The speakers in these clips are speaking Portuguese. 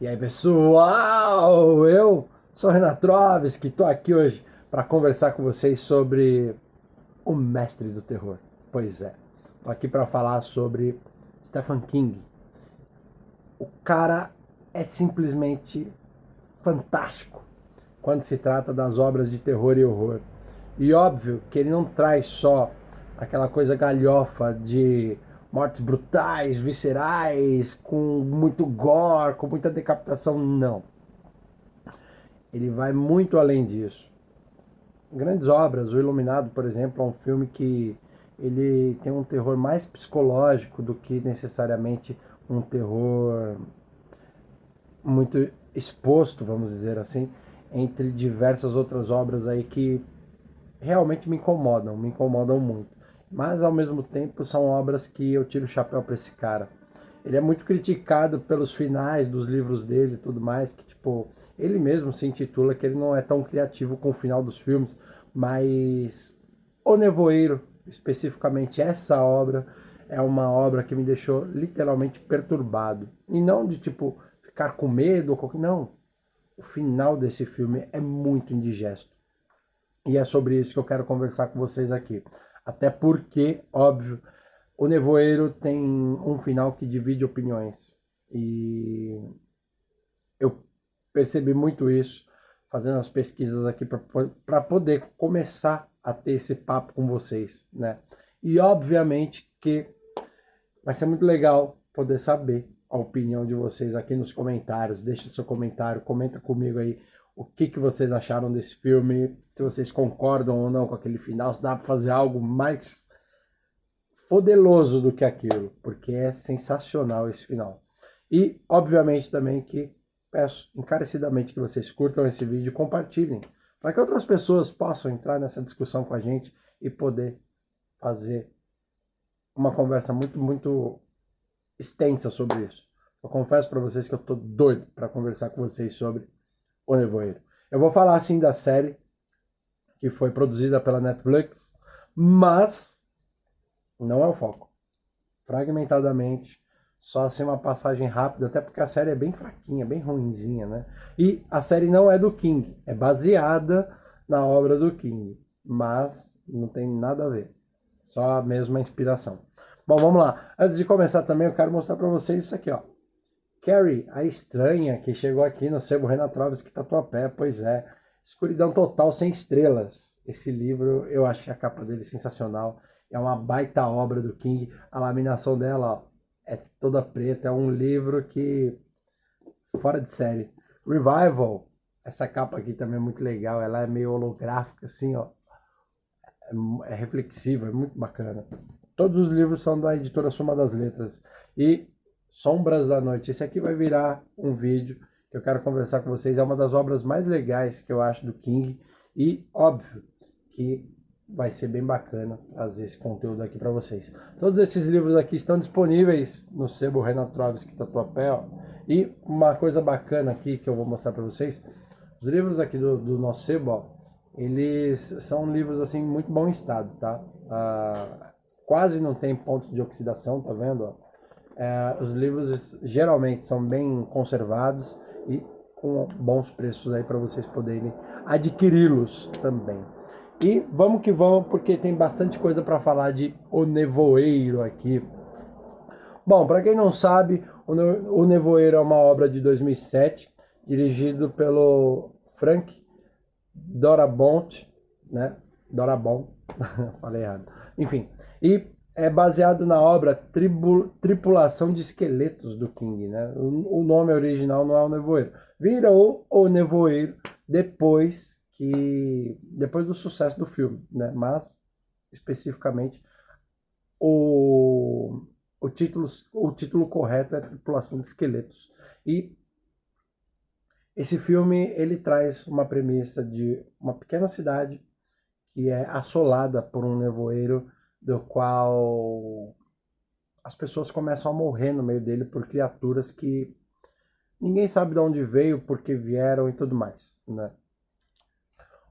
E aí, pessoal, eu sou o Renato Troves, que estou aqui hoje para conversar com vocês sobre o mestre do terror. Pois é, estou aqui para falar sobre Stephen King. O cara é simplesmente fantástico quando se trata das obras de terror e horror. E óbvio que ele não traz só aquela coisa galhofa de mortes brutais, viscerais, com muito gore, com muita decapitação, não. Ele vai muito além disso. Grandes obras, O Iluminado, por exemplo, é um filme que ele tem um terror mais psicológico do que necessariamente um terror muito exposto, vamos dizer assim, entre diversas outras obras aí que realmente me incomodam muito. Mas ao mesmo tempo são obras que eu tiro o chapéu para esse cara. Ele é muito criticado pelos finais dos livros dele e tudo mais, que tipo, ele mesmo se intitula que ele não é tão criativo com o final dos filmes, mas O Nevoeiro, especificamente essa obra, é uma obra que me deixou literalmente perturbado. E não de tipo ficar com medo ou qualquer... Não, o final desse filme é muito indigesto. E é sobre isso que eu quero conversar com vocês aqui. Até porque, óbvio, o Nevoeiro tem um final que divide opiniões. E eu percebi muito isso fazendo as pesquisas aqui para poder começar a ter esse papo com vocês, né? E obviamente que vai ser muito legal poder saber a opinião de vocês aqui nos comentários. Deixe seu comentário, comenta comigo aí o que vocês acharam desse filme, se vocês concordam ou não com aquele final, se dá para fazer algo mais foderoso do que aquilo, porque é sensacional esse final. E, obviamente, também que peço encarecidamente que vocês curtam esse vídeo e compartilhem, para que outras pessoas possam entrar nessa discussão com a gente e poder fazer uma conversa muito extensa sobre isso. Eu confesso para vocês que eu tô doido para conversar com vocês sobre O Nevoeiro. Eu vou falar assim da série que foi produzida pela Netflix, mas não é o foco. Fragmentadamente, só assim uma passagem rápida, até porque a série é bem fraquinha, bem ruinzinha, né? E a série não é do King, é baseada na obra do King, mas não tem nada a ver. Só a mesma inspiração. Bom, vamos lá. Antes de começar também, eu quero mostrar para vocês isso aqui, ó. Carrie, a estranha que chegou aqui no Sebo Renatroves que Tatuapé, pois é. Escuridão Total Sem Estrelas. Esse livro, eu achei a capa dele sensacional. É uma baita obra do King. A laminação dela, ó, é toda preta. É um livro que... fora de série. Revival. Essa capa aqui também é muito legal. Ela é meio holográfica, assim, ó. É reflexiva, é muito bacana. Todos os livros são da editora Soma das Letras. E Sombras da Noite. Esse aqui vai virar um vídeo que eu quero conversar com vocês. É uma das obras mais legais que eu acho do King. E, óbvio, que vai ser bem bacana trazer esse conteúdo aqui para vocês. Todos esses livros aqui estão disponíveis no sebo Renatroves Tatuapé. Ó. E uma coisa bacana aqui que eu vou mostrar para vocês. Os livros aqui do nosso sebo, ó, eles são livros assim muito bom estado, tá? Quase não tem pontos de oxidação, tá vendo? Ó? Os livros geralmente são bem conservados e com bons preços aí para vocês poderem adquiri-los também. E vamos que vamos, porque tem bastante coisa para falar de O Nevoeiro aqui. Bom, para quem não sabe, O Nevoeiro é uma obra de 2007, dirigido pelo Frank Darabont, né? Darabont, falei errado. Enfim, e é baseado na obra Tripulação de Esqueletos do King, né? O nome original não é O Nevoeiro. Virou O Nevoeiro depois do sucesso do filme, né? Mas especificamente o, o título correto é Tripulação de Esqueletos. E esse filme ele traz uma premissa de uma pequena cidade que é assolada por um nevoeiro do qual as pessoas começam a morrer no meio dele por criaturas que ninguém sabe de onde veio, por que vieram e tudo mais, né?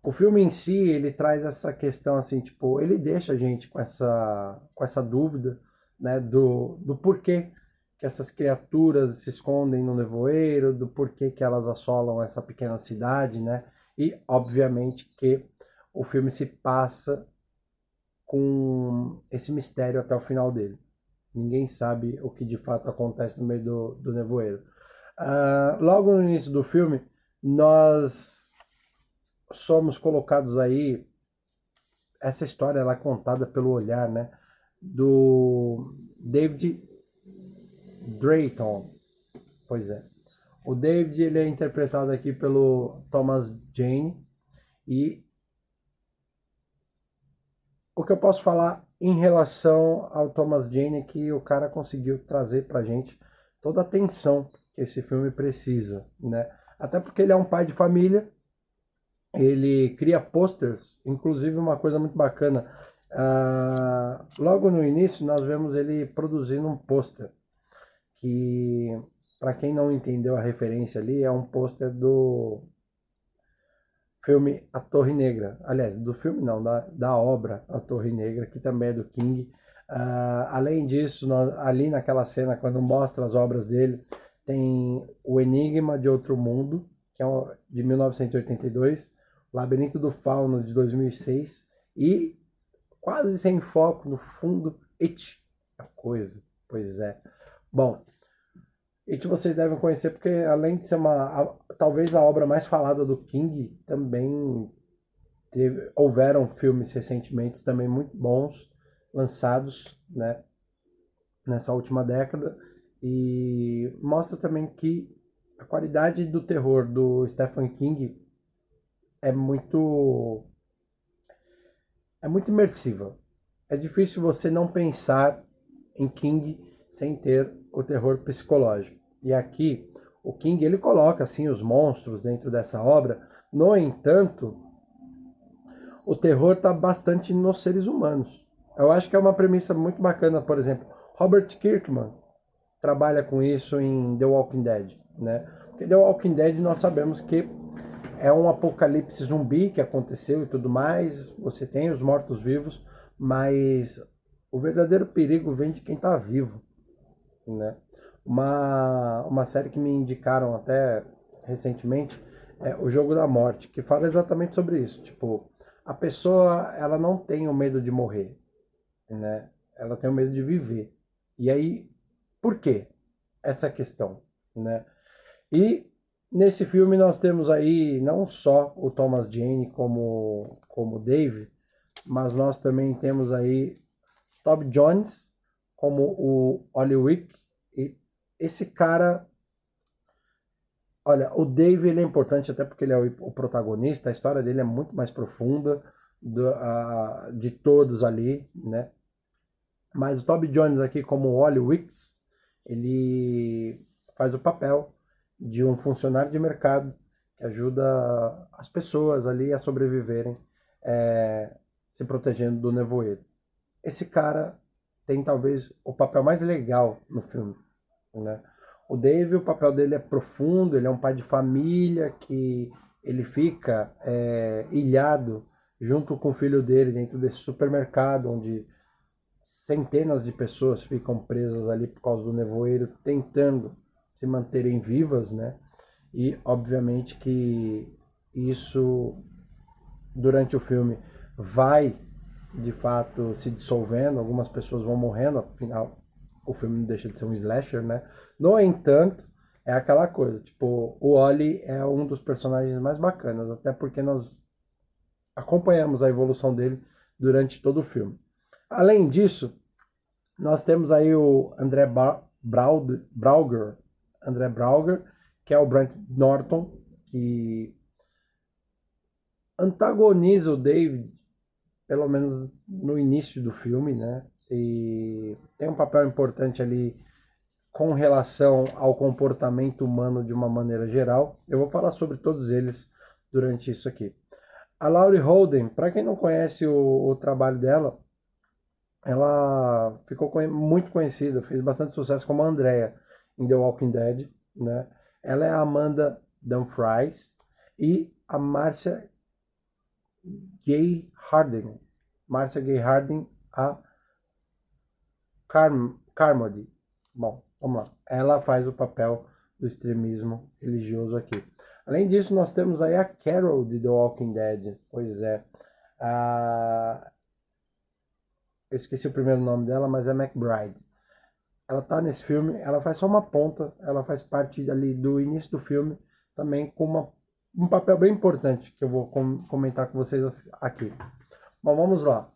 O filme em si, ele traz essa questão assim, tipo, ele deixa a gente com essa dúvida, né, do porquê que essas criaturas se escondem no nevoeiro, do porquê que elas assolam essa pequena cidade, né? E, obviamente, que o filme se passa com esse mistério até o final dele. Ninguém sabe o que de fato acontece no meio do nevoeiro. Logo no início do filme, nós somos colocados aí. Essa história ela é contada pelo olhar, né, do David Drayton. Pois é. O David ele é interpretado aqui pelo Thomas Jane. E o que eu posso falar em relação ao Thomas Jane é que o cara conseguiu trazer pra gente toda a atenção que esse filme precisa, né? Até porque ele é um pai de família, ele cria posters, inclusive uma coisa muito bacana. Logo no início nós vemos ele produzindo um pôster que, para quem não entendeu a referência ali, é um pôster do filme A Torre Negra. Aliás, do filme não, da obra A Torre Negra, que também é do King. Além disso, ali naquela cena, quando mostra as obras dele, tem O Enigma de Outro Mundo, que é de 1982, Labirinto do Fauno, de 2006, e quase sem foco, no fundo, It, a coisa. Pois é. Bom, It vocês devem conhecer porque, além de ser talvez a obra mais falada do King, também houveram filmes recentemente também muito bons, lançados, né, nessa última década, e mostra também que a qualidade do terror do Stephen King é muito imersiva. É difícil você não pensar em King sem ter o terror psicológico. E aqui, o King ele coloca assim os monstros dentro dessa obra. No entanto, o terror está bastante nos seres humanos. Eu acho que é uma premissa muito bacana, por exemplo, Robert Kirkman trabalha com isso em The Walking Dead, né? Porque The Walking Dead nós sabemos que é um apocalipse zumbi que aconteceu e tudo mais, você tem os mortos-vivos, mas o verdadeiro perigo vem de quem está vivo, né? Uma série que me indicaram até recentemente é O Jogo da Morte, que fala exatamente sobre isso. Tipo, a pessoa, ela não tem o medo de morrer, né? Ela tem o medo de viver. E aí, por quê? Essa questão, né? E nesse filme nós temos aí não só o Thomas Jane como Dave, mas nós também temos aí Toby Jones como o Hollywick. E esse cara, olha, o Dave ele é importante até porque ele é o protagonista, a história dele é muito mais profunda de todos ali, né? Mas o Toby Jones aqui como Wally Wicks, ele faz o papel de um funcionário de mercado que ajuda as pessoas ali a sobreviverem, se protegendo do nevoeiro. Esse cara tem talvez o papel mais legal no filme, né? O Dave, o papel dele é profundo, ele é um pai de família que ele fica ilhado junto com o filho dele dentro desse supermercado onde centenas de pessoas ficam presas ali por causa do nevoeiro, tentando se manterem vivas, né? E obviamente que isso durante o filme vai de fato se dissolvendo, algumas pessoas vão morrendo, afinal o filme não deixa de ser um slasher, né? No entanto, é aquela coisa, tipo, o Oli é um dos personagens mais bacanas, até porque nós acompanhamos a evolução dele durante todo o filme. Além disso, nós temos aí o André Brauger, que é o Brent Norton, que antagoniza o David, pelo menos no início do filme, né? E tem um papel importante ali com relação ao comportamento humano de uma maneira geral. Eu vou falar sobre todos eles durante isso aqui. A Laurie Holden, para quem não conhece o trabalho dela, ela ficou muito conhecida, fez bastante sucesso como a Andrea em The Walking Dead, né? Ela é a Amanda Dumfries e a Marcia Gay Harden. Marcia Gay Harden, a Carmody. Bom, Vamos lá. Ela faz o papel do extremismo religioso aqui. Além disso, nós temos aí a Carol de The Walking Dead. Pois é. Eu esqueci o primeiro nome dela, mas é McBride. Ela tá nesse filme, ela faz só uma ponta, ela faz parte ali do início do filme, também com um papel bem importante, que eu vou comentar com vocês aqui. Bom, vamos lá.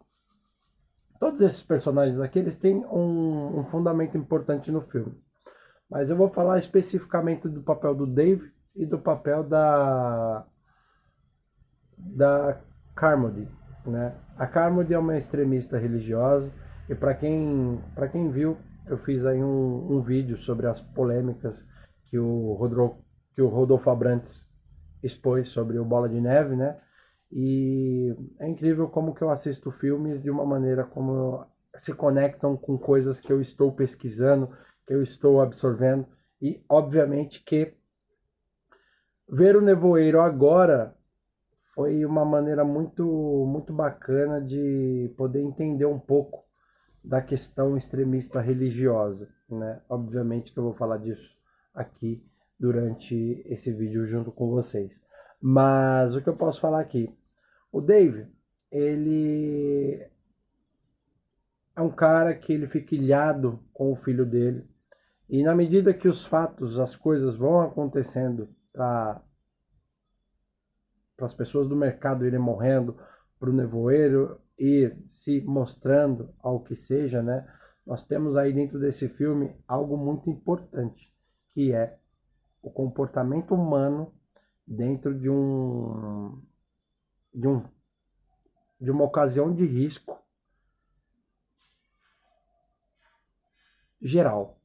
Todos esses personagens aqui, eles têm um fundamento importante no filme. Mas eu vou falar especificamente do papel do Dave e do papel da Carmody, né? A Carmody é uma extremista religiosa e para quem viu, eu fiz aí um vídeo sobre as polêmicas que o Rodolfo Abrantes expôs sobre o Bola de Neve, né? E é incrível como que eu assisto filmes de uma maneira como se conectam com coisas que eu estou pesquisando, que eu estou absorvendo. E, obviamente, que ver o Nevoeiro agora foi uma maneira muito bacana de poder entender um pouco da questão extremista religiosa, né? Obviamente que eu vou falar disso aqui durante esse vídeo junto com vocês. Mas o que eu posso falar aqui? O Dave, ele é um cara que ele fica ilhado com o filho dele. E na medida que os fatos, as coisas vão acontecendo para as pessoas do mercado irem morrendo, para o nevoeiro ir se mostrando ao que seja, né? Nós temos aí dentro desse filme algo muito importante, que é o comportamento humano dentro de uma ocasião de risco geral,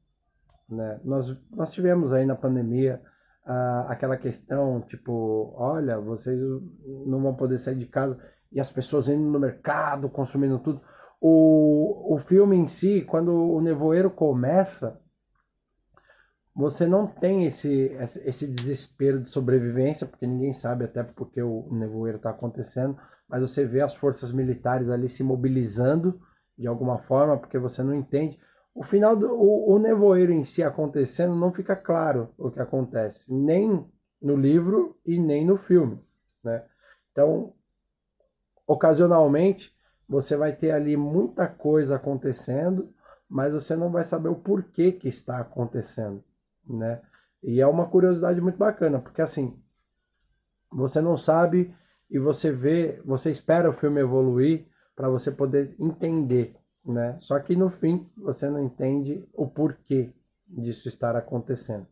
né? Nós tivemos aí na pandemia aquela questão, tipo, olha, vocês não vão poder sair de casa e as pessoas indo no mercado, consumindo tudo. O filme em si, quando o nevoeiro começa, você não tem esse desespero de sobrevivência, porque ninguém sabe até porque o nevoeiro está acontecendo, mas você vê as forças militares ali se mobilizando de alguma forma, porque você não entende. O final o nevoeiro em si acontecendo não fica claro o que acontece, nem no livro e nem no filme, né? Então, ocasionalmente, você vai ter ali muita coisa acontecendo, mas você não vai saber o porquê que está acontecendo, né? E é uma curiosidade muito bacana, porque assim, você não sabe e você vê, você espera o filme evoluir para você poder entender, né? Só que no fim você não entende o porquê disso estar acontecendo.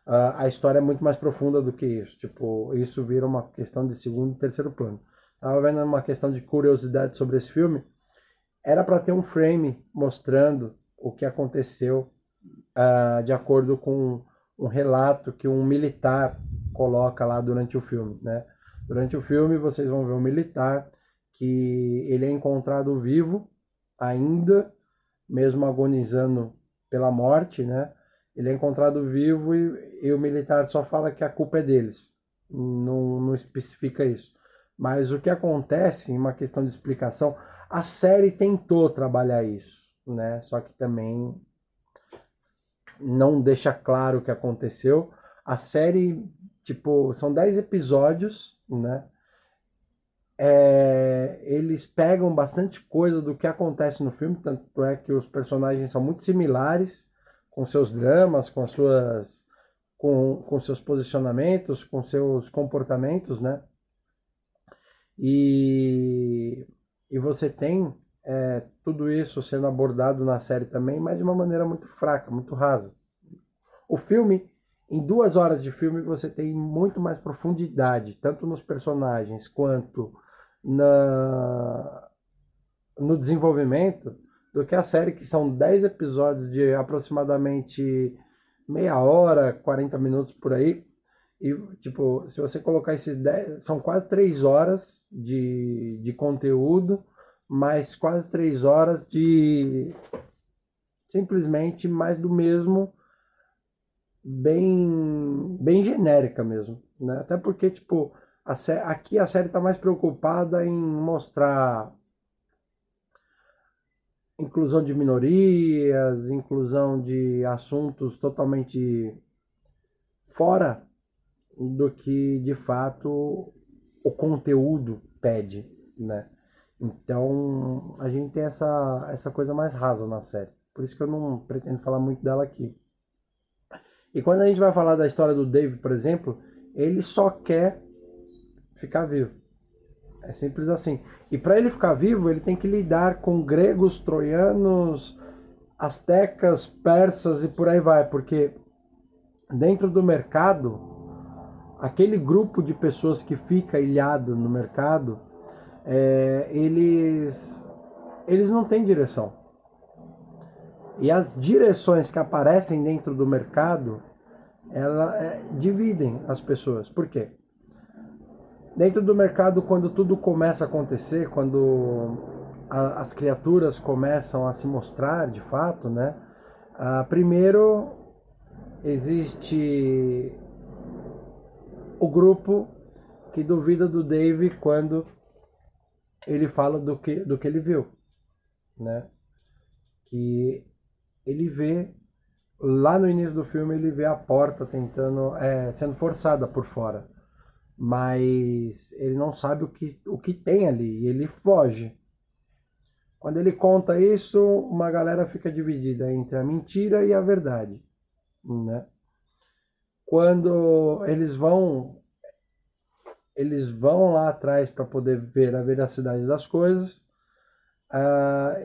A história é muito mais profunda do que isso. Tipo, isso vira uma questão de segundo e terceiro plano. Tava vendo uma questão de curiosidade sobre esse filme. Era para ter um frame mostrando o que aconteceu de acordo com um relato que um militar coloca lá durante o filme, né? Durante o filme vocês vão ver um militar que ele é encontrado vivo ainda, mesmo agonizando pela morte, né? Ele é encontrado vivo e o militar só fala que a culpa é deles. Não especifica isso. Mas o que acontece, em uma questão de explicação, a série tentou trabalhar isso, né? Só que também não deixa claro o que aconteceu. A série, tipo, são 10 episódios, né? Eles pegam bastante coisa do que acontece no filme, tanto é que os personagens são muito similares, com seus dramas, com seus posicionamentos, com seus comportamentos, né? E você tem tudo isso sendo abordado na série também, mas de uma maneira muito fraca, muito rasa. O filme, em 2 horas de filme, você tem muito mais profundidade, tanto nos personagens quanto no desenvolvimento, do que a série, que são 10 episódios de aproximadamente meia hora, 40 minutos por aí. E, tipo, se você colocar esses 10, são quase 3 horas de conteúdo, mais quase 3 horas de simplesmente mais do mesmo, bem genérica mesmo, né? Até porque, tipo, aqui a série está mais preocupada em mostrar inclusão de minorias, inclusão de assuntos totalmente fora do que de fato o conteúdo pede, né? Então a gente tem essa coisa mais rasa na série. Por isso que eu não pretendo falar muito dela aqui. E quando a gente vai falar da história do Dave, por exemplo, ele só quer ficar vivo. É simples assim. E para ele ficar vivo, ele tem que lidar com gregos, troianos, astecas, persas e por aí vai, porque dentro do mercado, aquele grupo de pessoas que fica ilhado no mercado, eles não têm direção. E as direções que aparecem dentro do mercado, dividem as pessoas. Por quê? Dentro do mercado, quando tudo começa a acontecer, quando as criaturas começam a se mostrar de fato, né? Primeiro existe o grupo que duvida do Dave quando ele fala do que ele viu, né? Que ele vê lá no início do filme, ele vê a porta sendo forçada por fora, mas ele não sabe o que tem ali e ele foge. Quando ele conta isso, uma galera fica dividida entre a mentira e a verdade, né? Quando eles vão lá atrás para poder ver a veracidade das coisas,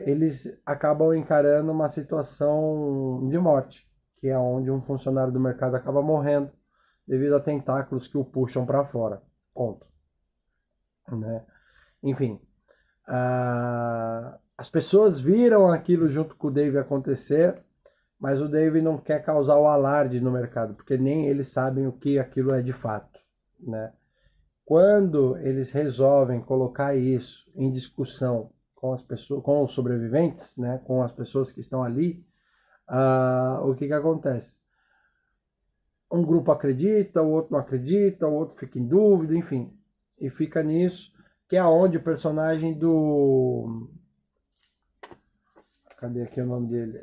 eles acabam encarando uma situação de morte, que é onde um funcionário do mercado acaba morrendo devido a tentáculos que o puxam para fora. Ponto. Né? Enfim, as pessoas viram aquilo junto com o Dave acontecer, mas o Dave não quer causar o alarde no mercado, porque nem eles sabem o que aquilo é de fato, né? Quando eles resolvem colocar isso em discussão com as pessoas, com os sobreviventes, né, com as pessoas que estão ali, o que acontece? Um grupo acredita, o outro não acredita, o outro fica em dúvida, enfim, e fica nisso, que é onde o personagem do... Cadê aqui o nome dele?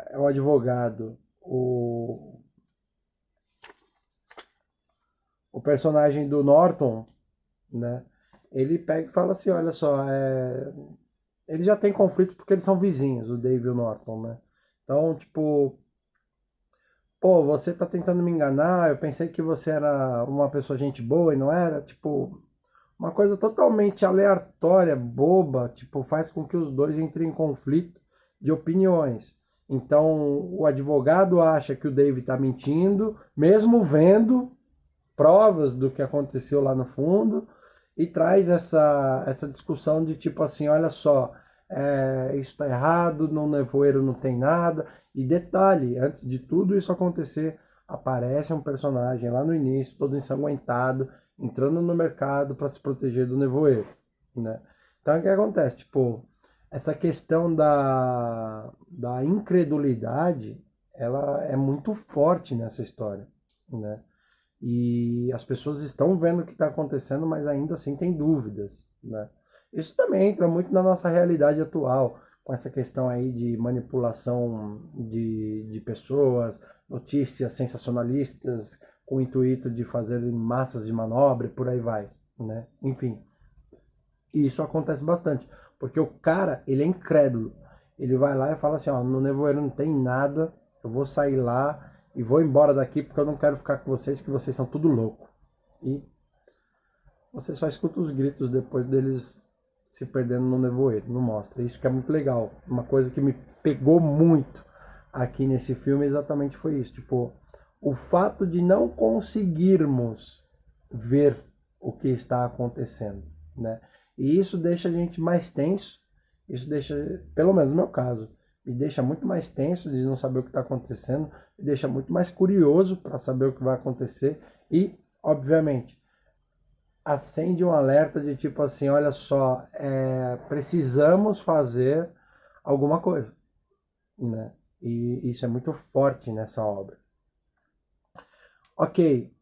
É o advogado, o personagem do Norton, né? Ele pega e fala assim, olha só, eles já têm conflitos porque eles são vizinhos, o Dave e o Norton, né? Então, tipo, pô, você tá tentando me enganar, eu pensei que você era uma pessoa gente boa e não era, tipo, uma coisa totalmente aleatória, boba, tipo, faz com que os dois entrem em conflito de opiniões. Então, o advogado acha que o Dave tá mentindo, mesmo vendo provas do que aconteceu lá no fundo, e traz essa discussão de tipo assim, olha só, isso está errado, no nevoeiro não tem nada. E detalhe, antes de tudo isso acontecer, aparece um personagem lá no início, todo ensanguentado, entrando no mercado para se proteger do nevoeiro, né? Então o que acontece? Tipo, essa questão da incredulidade, ela é muito forte nessa história, né? E as pessoas estão vendo o que está acontecendo, mas ainda assim tem dúvidas, né? Isso também entra muito na nossa realidade atual, com essa questão aí de manipulação de pessoas, notícias sensacionalistas, com o intuito de fazer massas de manobra e por aí vai, né? Enfim, e isso acontece bastante, porque o cara, ele é incrédulo. Ele vai lá e fala assim, ó, no nevoeiro não tem nada, eu vou sair lá e vou embora daqui porque eu não quero ficar com vocês, que vocês são tudo louco. E você só escuta os gritos depois deles se perdendo no nevoeiro, não mostra. Isso que é muito legal. Uma coisa que me pegou muito aqui nesse filme exatamente foi isso. Tipo, o fato de não conseguirmos ver o que está acontecendo, né? E isso deixa a gente mais tenso. Isso deixa, pelo menos no meu caso, me deixa muito mais tenso de não saber o que está acontecendo, me deixa muito mais curioso para saber o que vai acontecer e, obviamente, acende um alerta de tipo assim, olha só, precisamos fazer alguma coisa, né? E isso é muito forte nessa obra. Ok,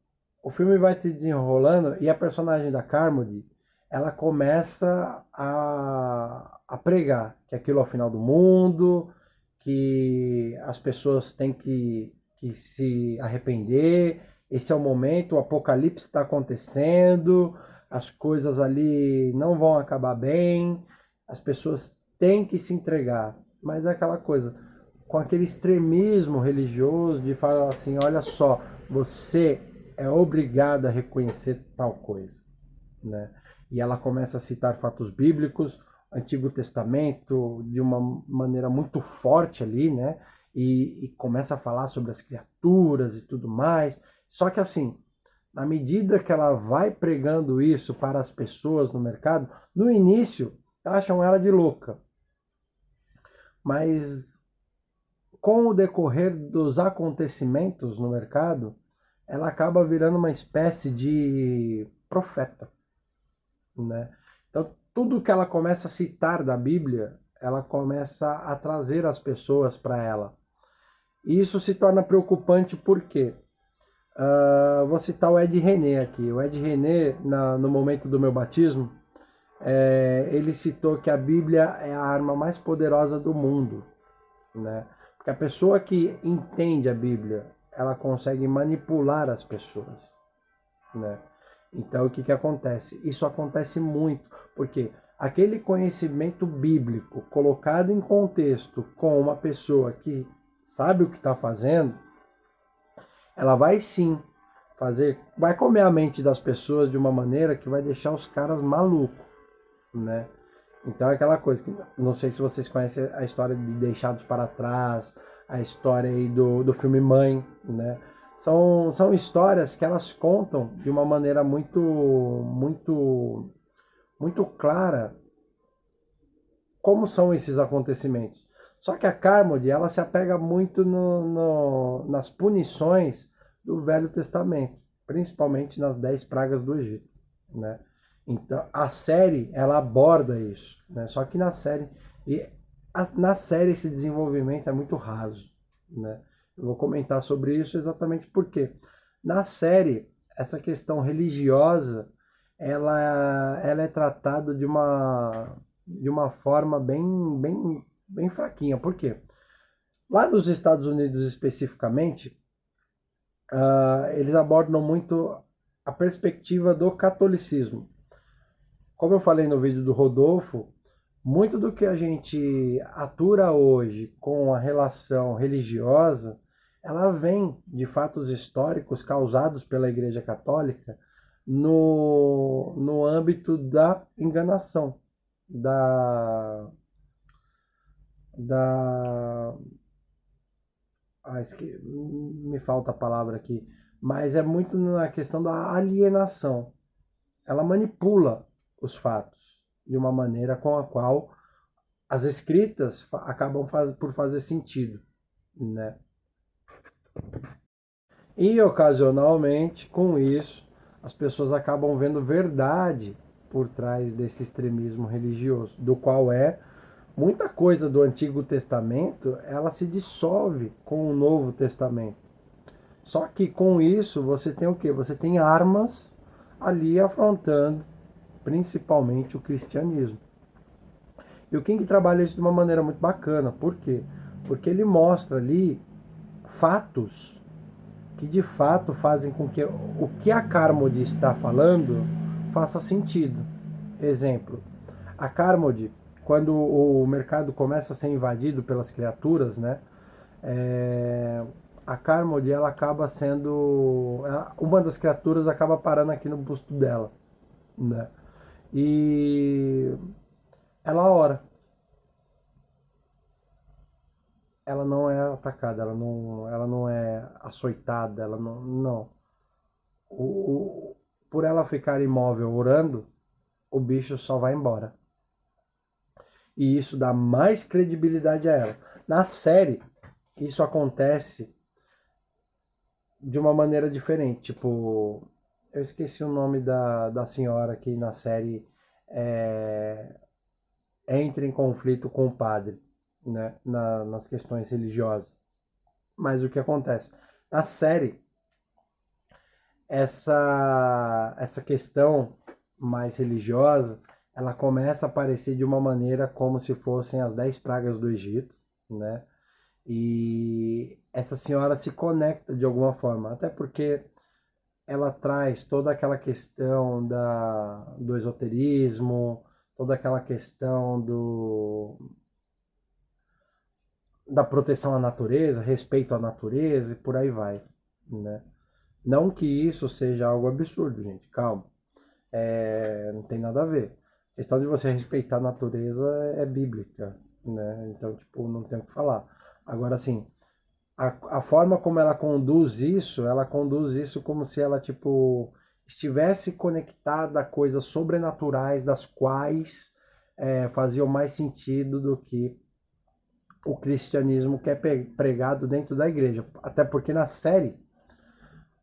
o filme vai se desenrolando e a personagem da Carmody, ela começa a pregar que aquilo é o final do mundo, que as pessoas têm que se arrepender, esse é o momento, o apocalipse está acontecendo, as coisas ali não vão acabar bem, as pessoas têm que se entregar. Mas é aquela coisa, com aquele extremismo religioso de falar assim, olha só, você é obrigado a reconhecer tal coisa, né? E ela começa a citar fatos bíblicos, Antigo Testamento, de uma maneira muito forte ali, né? E começa a falar sobre as criaturas e tudo mais. Só que assim, na medida que ela vai pregando isso para as pessoas no mercado, no início acham ela de louca. Mas com o decorrer dos acontecimentos no mercado, ela acaba virando uma espécie de profeta, né? Então, tudo que ela começa a citar da Bíblia, ela começa a trazer as pessoas para ela. E isso se torna preocupante porque vou citar o Ed René aqui. O Ed René, no momento do meu batismo, ele citou que a Bíblia é a arma mais poderosa do mundo, né? Porque a pessoa que entende a Bíblia, ela consegue manipular as pessoas, né? Então, o que que acontece? Isso acontece muito, porque aquele conhecimento bíblico colocado em contexto com uma pessoa que sabe o que está fazendo, ela vai sim vai comer a mente das pessoas de uma maneira que vai deixar os caras malucos, né? Então é aquela coisa que, não sei se vocês conhecem a história de Deixados para Trás, a história aí do filme Mãe, né? São histórias que elas contam de uma maneira muito clara como são esses acontecimentos. Só que a Carmody, ela se apega muito nas punições do Velho Testamento, principalmente nas 10 pragas do Egito, né? Então, a série, ela aborda isso, né? Só que na série esse desenvolvimento é muito raso, né? Eu vou comentar sobre isso exatamente porque na série essa questão religiosa, ela é tratada de uma forma bem fraquinha. Por quê? Lá nos Estados Unidos especificamente, eles abordam muito a perspectiva do catolicismo. Como eu falei no vídeo do Rodolfo, muito do que a gente atura hoje com a relação religiosa, ela vem de fatos históricos causados pela Igreja Católica no âmbito da enganação, da me falta a palavra aqui, mas é muito na questão da alienação. Ela manipula os fatos de uma maneira com a qual as escritas acabam por fazer sentido, né? E ocasionalmente, com isso, as pessoas acabam vendo verdade por trás desse extremismo religioso, do qual muita coisa do Antigo Testamento, ela se dissolve com o Novo Testamento. Só que com isso você tem o quê? Você tem armas ali afrontando principalmente o cristianismo. E o King trabalha isso de uma maneira muito bacana. Por quê? Porque ele mostra ali fatos que de fato fazem com que o que a Carmody está falando faça sentido. Exemplo, a Carmody, quando o mercado começa a ser invadido pelas criaturas, né? A Carmody, ela acaba sendo... uma das criaturas acaba parando aqui no busto dela, né? E ela ora. Ela não é atacada, ela não é açoitada, ela não. O, por ela ficar imóvel orando, o bicho só vai embora. E isso dá mais credibilidade a ela. Na série, isso acontece de uma maneira diferente. Tipo, eu esqueci o nome da senhora que na série entra em conflito com o padre, né, nas questões religiosas. Mas o que acontece? Na série, essa questão mais religiosa, ela começa a aparecer de uma maneira como se fossem as 10 pragas do Egito, né? E essa senhora se conecta de alguma forma, até porque ela traz toda aquela questão do esoterismo, toda aquela questão da proteção à natureza, respeito à natureza e por aí vai, né? Não que isso seja algo absurdo, gente, calma. Não tem nada a ver. A questão de você respeitar a natureza é bíblica, né? Então, tipo, não tem o que falar. Agora, assim, a forma como ela conduz isso como se ela, tipo, estivesse conectada a coisas sobrenaturais das quais faziam mais sentido do que o cristianismo que é pregado dentro da igreja. Até porque na série,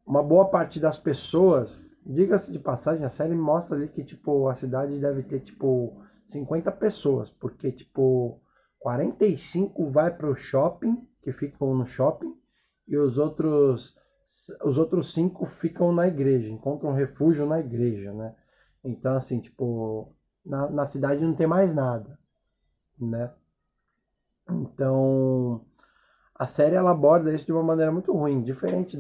uma boa parte das pessoas, diga-se de passagem, a série mostra ali que, tipo, a cidade deve ter, tipo, 50 pessoas, porque, tipo, 45 vai para o shopping, que ficam no shopping, e os outros 5 ficam na igreja, encontram refúgio na igreja, né? Então, assim, tipo, na cidade não tem mais nada, né? Então, a série ela aborda isso de uma maneira muito ruim, diferente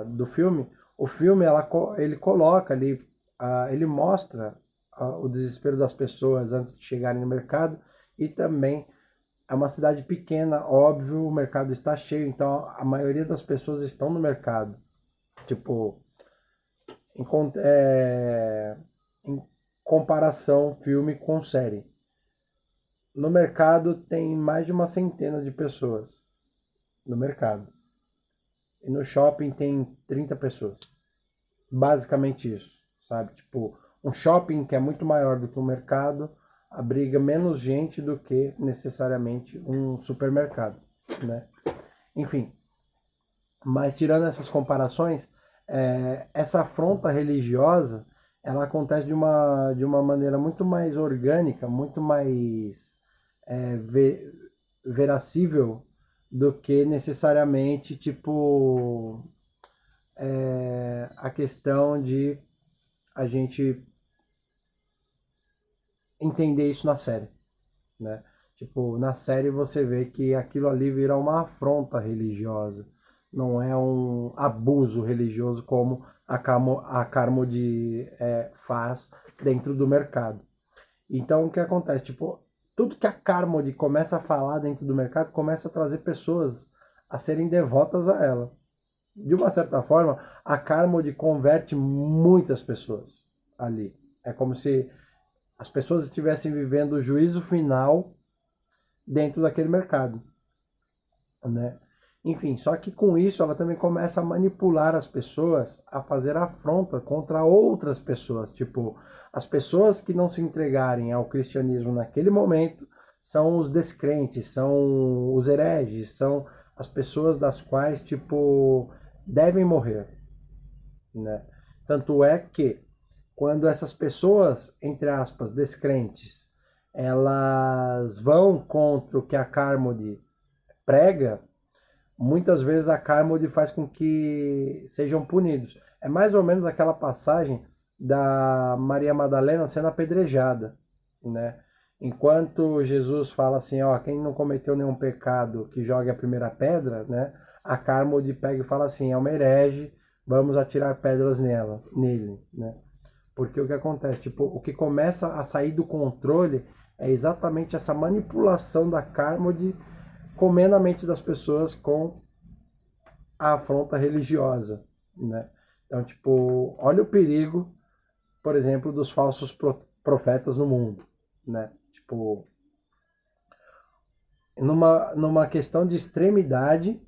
do filme. O filme ele coloca ali, ele mostra o desespero das pessoas antes de chegarem no mercado e também é uma cidade pequena, óbvio, o mercado está cheio, então a maioria das pessoas estão no mercado. Tipo, em, em comparação filme com série. No mercado tem mais de uma centena de pessoas no mercado. E no shopping tem 30 pessoas. Basicamente isso, sabe? Tipo, um shopping que é muito maior do que um mercado abriga menos gente do que necessariamente um supermercado, né? Enfim, mas tirando essas comparações, essa afronta religiosa, ela acontece de uma maneira muito mais orgânica, muito mais verossímil do que necessariamente, tipo, a questão de a gente entender isso na série, né? Tipo, na série você vê que aquilo ali vira uma afronta religiosa, não é um abuso religioso como a Carmody faz dentro do mercado. Então, o que acontece? Tipo, tudo que a Carmody começa a falar dentro do mercado começa a trazer pessoas a serem devotas a ela. De uma certa forma, a Carmody converte muitas pessoas ali. É como se as pessoas estivessem vivendo o juízo final dentro daquele mercado, né? Enfim, só que com isso ela também começa a manipular as pessoas a fazer afronta contra outras pessoas. Tipo, as pessoas que não se entregarem ao cristianismo naquele momento são os descrentes, são os hereges, são as pessoas das quais, tipo, devem morrer, né? Tanto é que quando essas pessoas, entre aspas, descrentes, elas vão contra o que a Carmody prega, muitas vezes a Carmody faz com que sejam punidos. É mais ou menos aquela passagem da Maria Madalena sendo apedrejada, né? Enquanto Jesus fala assim, ó, quem não cometeu nenhum pecado que jogue a primeira pedra, né? A Carmody pega e fala assim, é uma herege, vamos atirar pedras nele, né? Porque o que acontece, tipo, o que começa a sair do controle é exatamente essa manipulação da Carmody comendo a mente das pessoas com a afronta religiosa, né? Então, tipo, olha o perigo, por exemplo, dos falsos profetas no mundo, né? Tipo, numa questão de extremidade,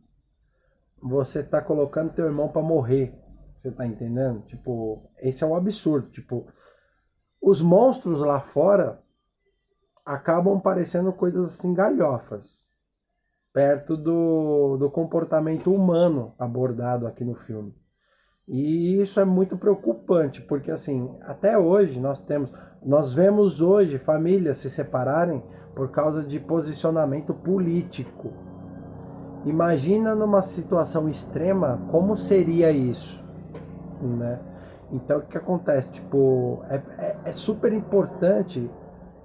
você tá colocando teu irmão para morrer, você tá entendendo? Tipo, esse é um absurdo, tipo, os monstros lá fora acabam parecendo coisas assim galhofas, perto do comportamento humano abordado aqui no filme. E isso é muito preocupante, porque assim, até hoje nós vemos hoje famílias se separarem por causa de posicionamento político. Imagina numa situação extrema como seria isso, né? Então, o que acontece? Tipo, é super importante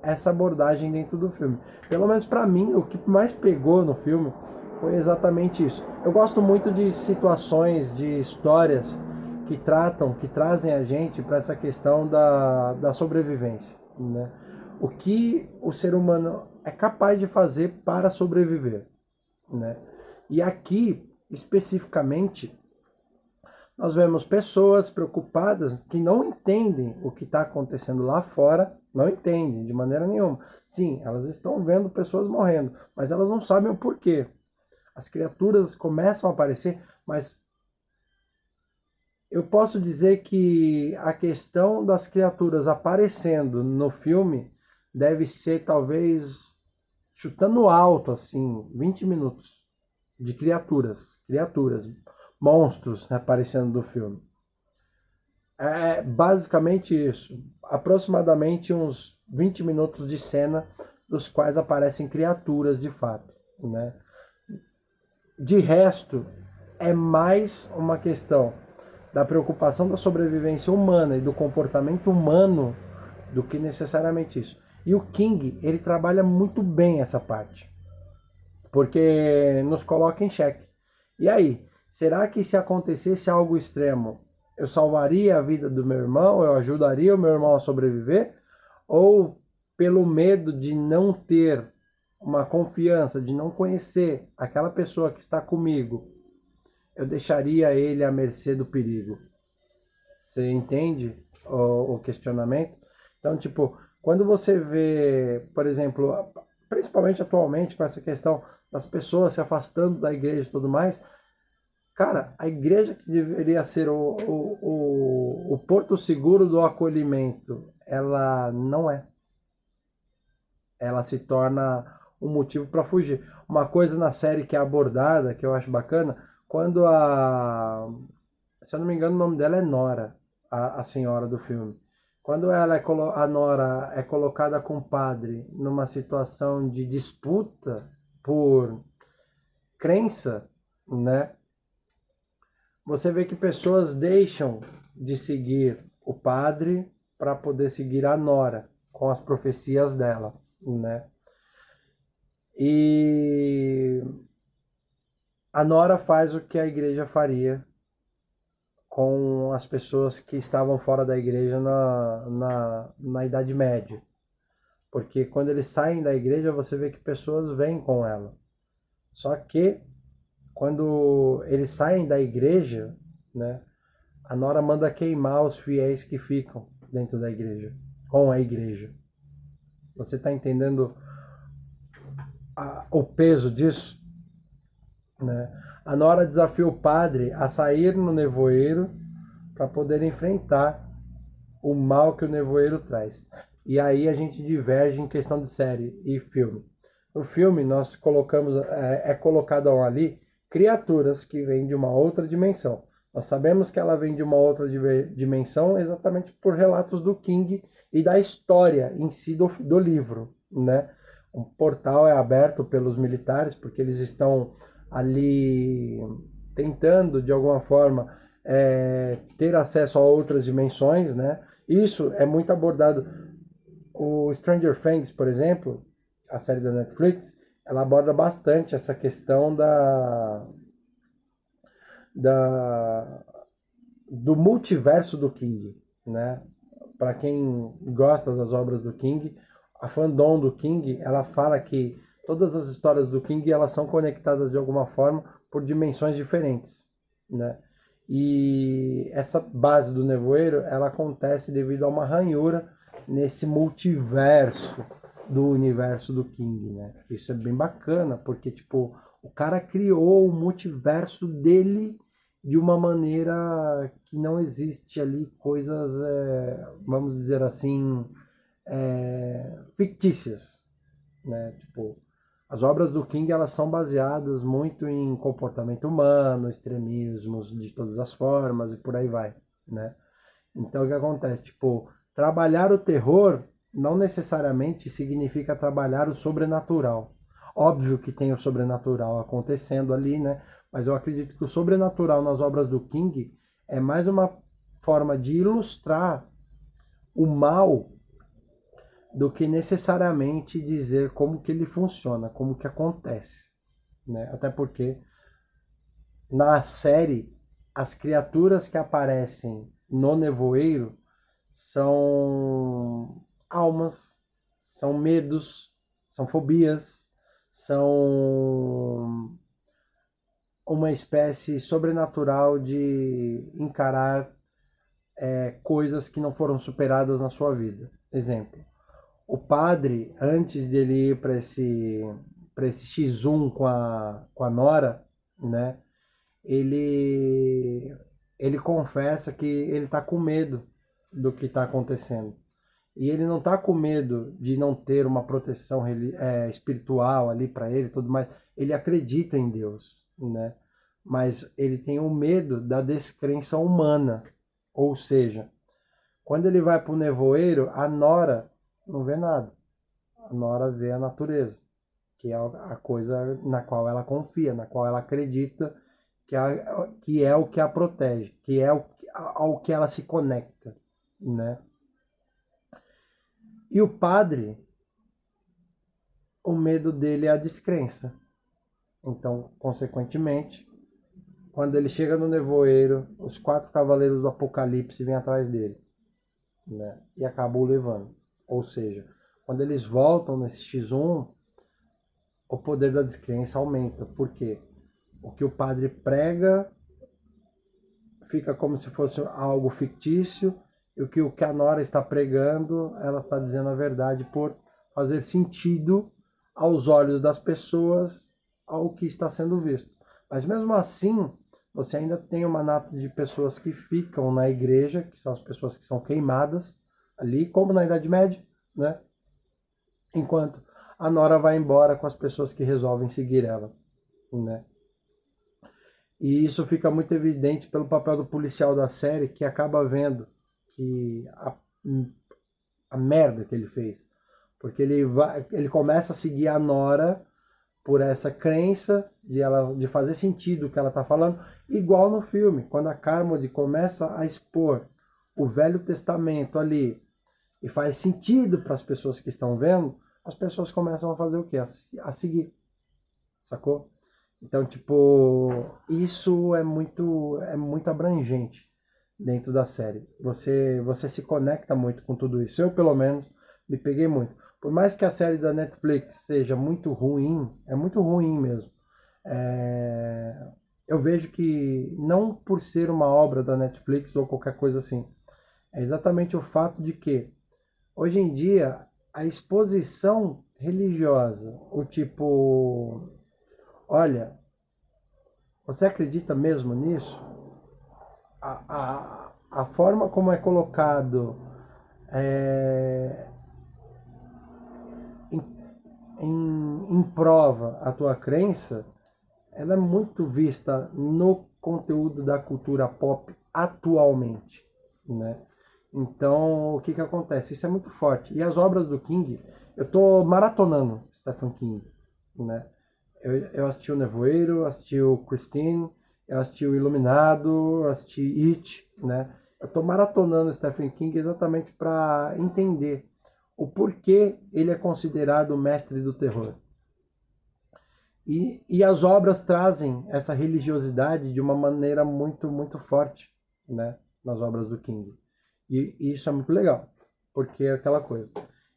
essa abordagem dentro do filme. Pelo menos pra mim, o que mais pegou no filme foi exatamente isso. Eu gosto muito de situações, de histórias que trazem a gente para essa questão da sobrevivência, né? O que o ser humano é capaz de fazer para sobreviver, né? E aqui, especificamente, nós vemos pessoas preocupadas que não entendem o que está acontecendo lá fora, não entendem de maneira nenhuma. Sim, elas estão vendo pessoas morrendo, mas elas não sabem o porquê. As criaturas começam a aparecer, mas eu posso dizer que a questão das criaturas aparecendo no filme deve ser talvez chutando alto, assim, 20 minutos de criaturas, monstros, né, aparecendo do filme. É basicamente isso. Aproximadamente uns 20 minutos de cena dos quais aparecem criaturas de fato, né? De resto, é mais uma questão da preocupação da sobrevivência humana e do comportamento humano do que necessariamente isso. E o King, ele trabalha muito bem essa parte, porque nos coloca em xeque. E aí, será que se acontecesse algo extremo, eu salvaria a vida do meu irmão, eu ajudaria o meu irmão a sobreviver? Ou pelo medo de não ter uma confiança, de não conhecer aquela pessoa que está comigo, eu deixaria ele à mercê do perigo? Você entende o questionamento? Então, tipo, quando você vê, por exemplo, principalmente atualmente com essa questão das pessoas se afastando da igreja e tudo mais, cara, a igreja que deveria ser o porto seguro do acolhimento, ela não é. Ela se torna um motivo para fugir. Uma coisa na série que é abordada, que eu acho bacana, quando se eu não me engano, o nome dela é Nora, a senhora do filme. Quando a Nora é colocada com o padre numa situação de disputa por crença, né? Você vê que pessoas deixam de seguir o padre para poder seguir a Nora com as profecias dela, né? E a Nora faz o que a igreja faria com as pessoas que estavam fora da igreja na Idade Média. Porque quando eles saem da igreja, você vê que pessoas vêm com ela. Só que quando eles saem da igreja, né, a Nora manda queimar os fiéis que ficam dentro da igreja, com a igreja. Você está entendendo o peso disso? Né? A Nora desafia o padre a sair no nevoeiro para poder enfrentar o mal que o nevoeiro traz. E aí a gente diverge em questão de série e filme. No filme nós colocamos, é colocado ali criaturas que vêm de uma outra dimensão. Nós sabemos que ela vem de uma outra dimensão exatamente por relatos do King e da história em si do livro, né? Um portal é aberto pelos militares porque eles estão ali tentando, de alguma forma, ter acesso a outras dimensões, né? Isso é muito abordado. O Stranger Things, por exemplo, a série da Netflix, ela aborda bastante essa questão do multiverso do King, né? Para quem gosta das obras do King, a fandom do King, ela fala que todas as histórias do King, elas são conectadas de alguma forma por dimensões diferentes, né? E essa base do nevoeiro, ela acontece devido a uma ranhura nesse multiverso do universo do King, né? Isso é bem bacana, porque, tipo, o cara criou o multiverso dele de uma maneira que não existe ali coisas, vamos dizer assim, fictícias, né? Tipo, as obras do King, elas são baseadas muito em comportamento humano, extremismos de todas as formas e por aí vai, né? Então, o que acontece? Tipo, trabalhar o terror não necessariamente significa trabalhar o sobrenatural. Óbvio que tem o sobrenatural acontecendo ali, né? Mas eu acredito que o sobrenatural nas obras do King é mais uma forma de ilustrar o mal do que necessariamente dizer como que ele funciona, como que acontece, né? Até porque na série as criaturas que aparecem no nevoeiro são almas, são medos, são fobias, são uma espécie sobrenatural de encarar coisas que não foram superadas na sua vida. Exemplo, o padre, antes dele ir para esse X1 com a Nora, né? Ele, ele confessa que ele está com medo do que está acontecendo. E ele não está com medo de não ter uma proteção espiritual ali para ele e tudo mais. Ele acredita em Deus, né? Mas ele tem o medo da descrença humana. Ou seja, quando ele vai para o nevoeiro, a Nora não vê nada. A Nora vê a natureza, que é a coisa na qual ela confia, na qual ela acredita, que é o que a protege, que é ao que ela se conecta, né? E o padre, o medo dele é a descrença. Então, consequentemente, quando ele chega no nevoeiro, os 4 cavaleiros do Apocalipse vêm atrás dele, né? E acabam o levando. Ou seja, quando eles voltam nesse X1, o poder da descrença aumenta. Por quê? O que o padre prega fica como se fosse algo fictício, e o que a Nora está pregando, ela está dizendo a verdade por fazer sentido aos olhos das pessoas ao que está sendo visto. Mas mesmo assim, você ainda tem uma nata de pessoas que ficam na igreja, que são as pessoas que são queimadas ali, como na Idade Média, né? Enquanto a Nora vai embora com as pessoas que resolvem seguir ela, né? E isso fica muito evidente pelo papel do policial da série, que acaba vendo que a merda que ele fez. Porque ele começa a seguir a Nora por essa crença de fazer sentido o que ela está falando, igual no filme, quando a Carmody começa a expor o Velho Testamento ali e faz sentido para as pessoas que estão vendo, as pessoas começam a fazer o quê? A seguir, sacou? Então, tipo, isso é muito abrangente dentro da série. Você se conecta muito com tudo isso. Eu, pelo menos, me peguei muito. Por mais que a série da Netflix seja muito ruim, é muito ruim mesmo. Eu vejo que, não por ser uma obra da Netflix ou qualquer coisa assim, é exatamente o fato de que, hoje em dia, a exposição religiosa, o tipo, olha, você acredita mesmo nisso? A forma como é colocado em, em prova a tua crença, ela é muito vista no conteúdo da cultura pop atualmente, né? Então, o que que acontece? Isso é muito forte. E as obras do King, eu tô maratonando Stephen King, né? Eu assisti o Nevoeiro, assisti o Christine, eu assisti o Iluminado, assisti It, né? Eu tô maratonando Stephen King exatamente para entender o porquê ele é considerado o mestre do terror. E as obras trazem essa religiosidade de uma maneira muito forte, né? Nas obras do King. E isso é muito legal, porque é aquela coisa.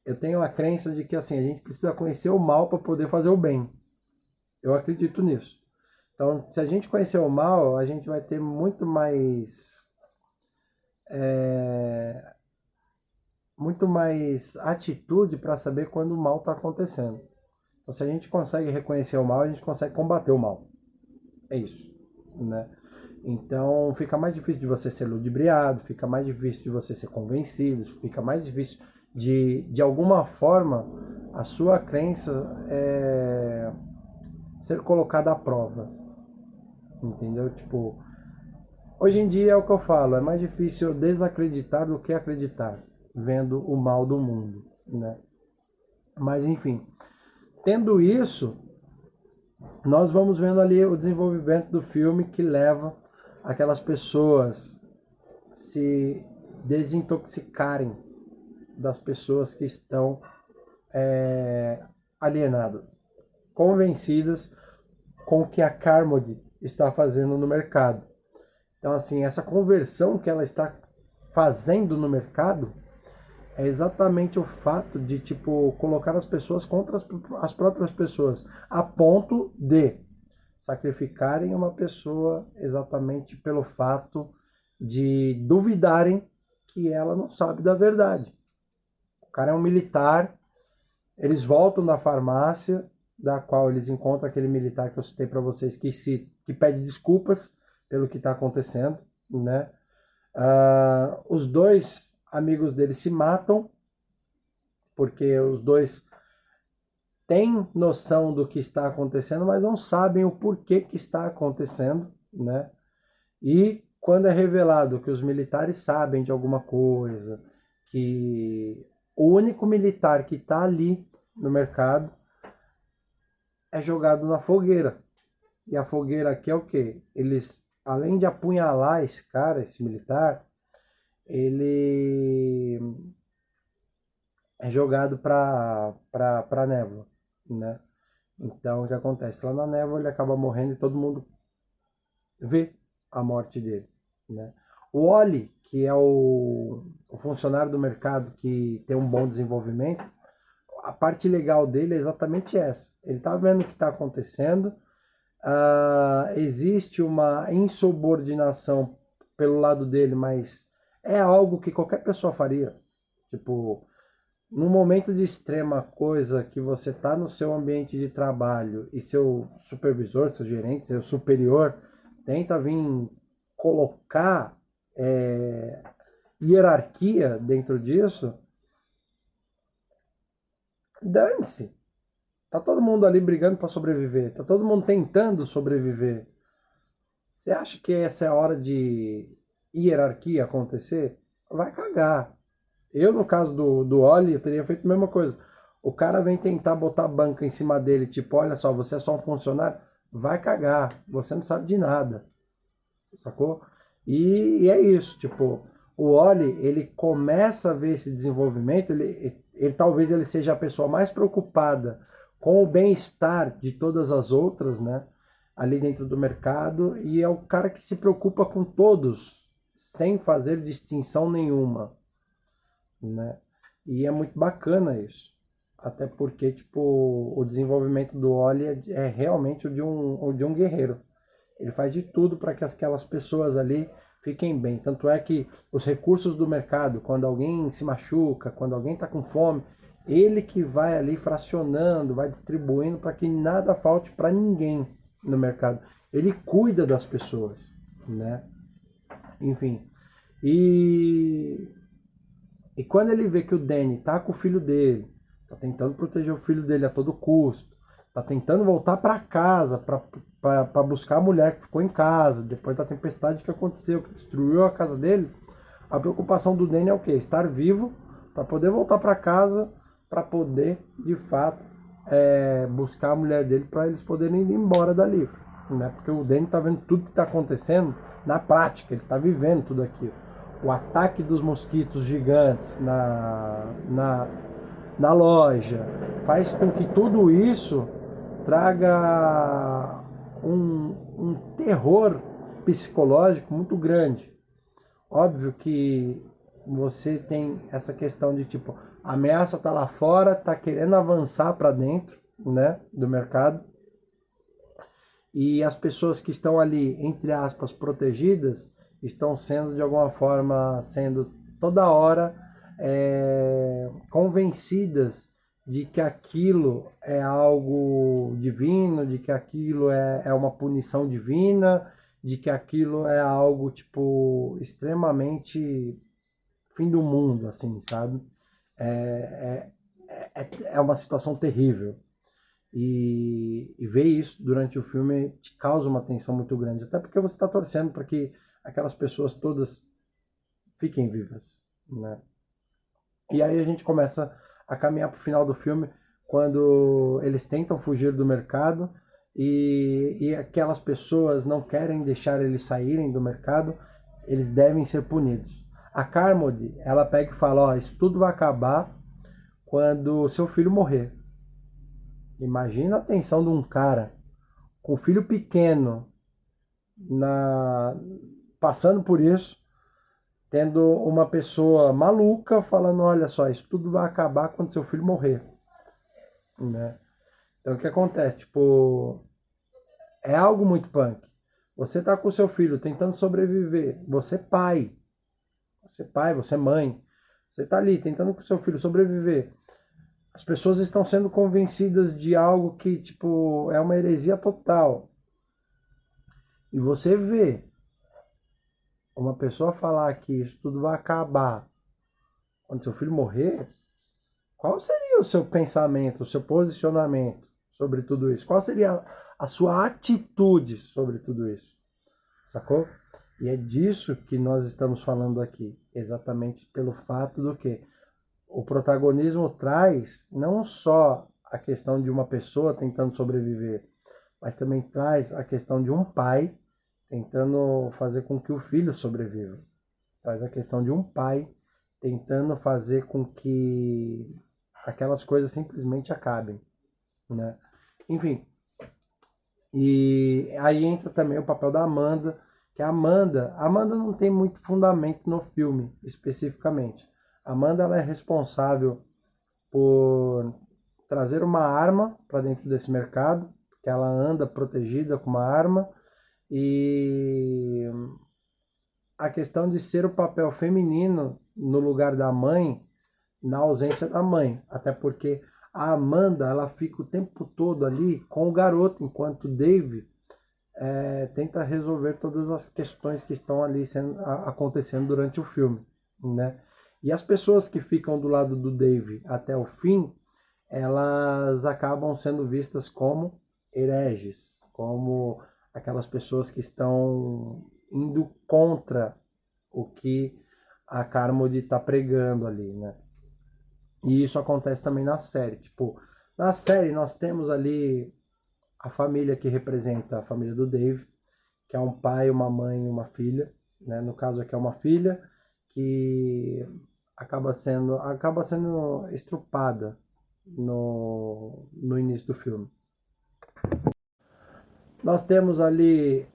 Eu tenho a crença de que assim, a gente precisa conhecer o mal para poder fazer o bem. Eu acredito nisso. Então, se a gente conhecer o mal, a gente vai ter muito mais atitude para saber quando o mal está acontecendo. Então, se a gente consegue reconhecer o mal, a gente consegue combater o mal. É isso, né? Então, fica mais difícil de você ser ludibriado, fica mais difícil de você ser convencido, fica mais difícil de alguma forma, a sua crença ser colocada à prova. Entendeu? Tipo, hoje em dia é o que eu falo, é mais difícil desacreditar do que acreditar, vendo o mal do mundo, né? Mas enfim, tendo isso, nós vamos vendo ali o desenvolvimento do filme que leva aquelas pessoas se desintoxicarem das pessoas que estão alienadas, convencidas com o que a Carmody está fazendo no mercado. Então, assim, essa conversão que ela está fazendo no mercado é exatamente o fato de, tipo, colocar as pessoas contra as próprias pessoas, a ponto de sacrificarem uma pessoa exatamente pelo fato de duvidarem que ela não sabe da verdade. O cara é um militar, eles voltam da farmácia, da qual eles encontram aquele militar que eu citei para vocês, que pede desculpas pelo que está acontecendo, né? Os dois amigos dele se matam, porque os dois têm noção do que está acontecendo, mas não sabem o porquê que está acontecendo, né? E quando é revelado que os militares sabem de alguma coisa, que o único militar que está ali no mercado é jogado na fogueira. E a fogueira aqui é o quê? Eles, além de apunhalar esse cara, esse militar, ele é jogado para a névoa, né? Então, o que acontece? Lá na névoa ele acaba morrendo e todo mundo vê a morte dele, né? O Oli, que é o funcionário do mercado que tem um bom desenvolvimento, a parte legal dele é exatamente essa. Ele está vendo o que está acontecendo, existe uma insubordinação pelo lado dele, mas é algo que qualquer pessoa faria. Tipo, num momento de extrema coisa que você está no seu ambiente de trabalho e seu supervisor, seu gerente, seu superior tenta vir colocar hierarquia dentro disso, dane-se. Tá todo mundo ali brigando para sobreviver, tá todo mundo tentando sobreviver. Você acha que essa é a hora de hierarquia acontecer? Vai cagar. Eu, no caso do Oli, eu teria feito a mesma coisa. O cara vem tentar botar a banca em cima dele, tipo, olha só, você é só um funcionário, vai cagar, você não sabe de nada, sacou? E é isso, tipo, o Oli, ele começa a ver esse desenvolvimento, ele talvez ele seja a pessoa mais preocupada com o bem-estar de todas as outras, né, ali dentro do mercado, e é o cara que se preocupa com todos, sem fazer distinção nenhuma, né? E é muito bacana isso. Até porque, tipo, o desenvolvimento do Oli é realmente o de um guerreiro. Ele faz de tudo para que aquelas pessoas ali fiquem bem. Tanto é que os recursos do mercado, quando alguém se machuca, quando alguém está com fome, ele que vai ali fracionando, vai distribuindo para que nada falte para ninguém no mercado. Ele cuida das pessoas, né? Enfim. E quando ele vê que o Danny tá com o filho dele, tá tentando proteger o filho dele a todo custo, tá tentando voltar para casa para buscar a mulher que ficou em casa, depois da tempestade que aconteceu, que destruiu a casa dele, a preocupação do Danny é o quê? Estar vivo para poder voltar para casa, para poder, de fato, buscar a mulher dele para eles poderem ir embora dali, né? Porque o Danny tá vendo tudo que está acontecendo na prática, ele tá vivendo tudo aquilo. O ataque dos mosquitos gigantes na loja faz com que tudo isso traga um terror psicológico muito grande. Óbvio que você tem essa questão de tipo, a ameaça tá lá fora, tá querendo avançar para dentro, né, do mercado. E as pessoas que estão ali, entre aspas, protegidas, estão sendo de alguma forma, sendo toda hora convencidas de que aquilo é algo divino, de que aquilo é uma punição divina, de que aquilo é algo, tipo, extremamente fim do mundo, assim, sabe? É, é uma situação terrível. E ver isso durante o filme te causa uma tensão muito grande, até porque você está torcendo para que aquelas pessoas todas fiquem vivas, né? E aí a gente começa a caminhar para o final do filme, quando eles tentam fugir do mercado e aquelas pessoas não querem deixar eles saírem do mercado, eles devem ser punidos. A Carmody, ela pega e fala, ó, isso tudo vai acabar quando seu filho morrer. Imagina a tensão de um cara com filho pequeno na passando por isso, tendo uma pessoa maluca falando, olha só, isso tudo vai acabar quando seu filho morrer, né? Então o que acontece? Tipo, é algo muito punk. Você tá com seu filho tentando sobreviver, você pai, você mãe, você tá ali tentando com seu filho sobreviver. As pessoas estão sendo convencidas de algo que, tipo, é uma heresia total. E você vê uma pessoa falar que isso tudo vai acabar quando seu filho morrer, qual seria o seu pensamento, o seu posicionamento sobre tudo isso? Qual seria a sua atitude sobre tudo isso? Sacou? E é disso que nós estamos falando aqui, exatamente pelo fato do que o protagonismo traz não só a questão de uma pessoa tentando sobreviver, mas também traz a questão de um pai tentando fazer com que o filho sobreviva. Traz a questão de um pai tentando fazer com que aquelas coisas simplesmente acabem, né? Enfim, e aí entra também o papel da Amanda, que a Amanda não tem muito fundamento no filme, especificamente. A Amanda, ela é responsável por trazer uma arma para dentro desse mercado, que ela anda protegida com uma arma, e a questão de ser o papel feminino no lugar da mãe, na ausência da mãe, até porque a Amanda, ela fica o tempo todo ali com o garoto, enquanto o Dave tenta resolver todas as questões que estão ali acontecendo durante o filme, né? E as pessoas que ficam do lado do Dave até o fim, elas acabam sendo vistas como hereges, como aquelas pessoas que estão indo contra o que a Carmody está pregando ali, né? E isso acontece também na série. Tipo, na série nós temos ali a família que representa a família do Dave, que é um pai, uma mãe e uma filha, né? No caso aqui é uma filha que acaba sendo estrupada no início do filme. Nós temos ali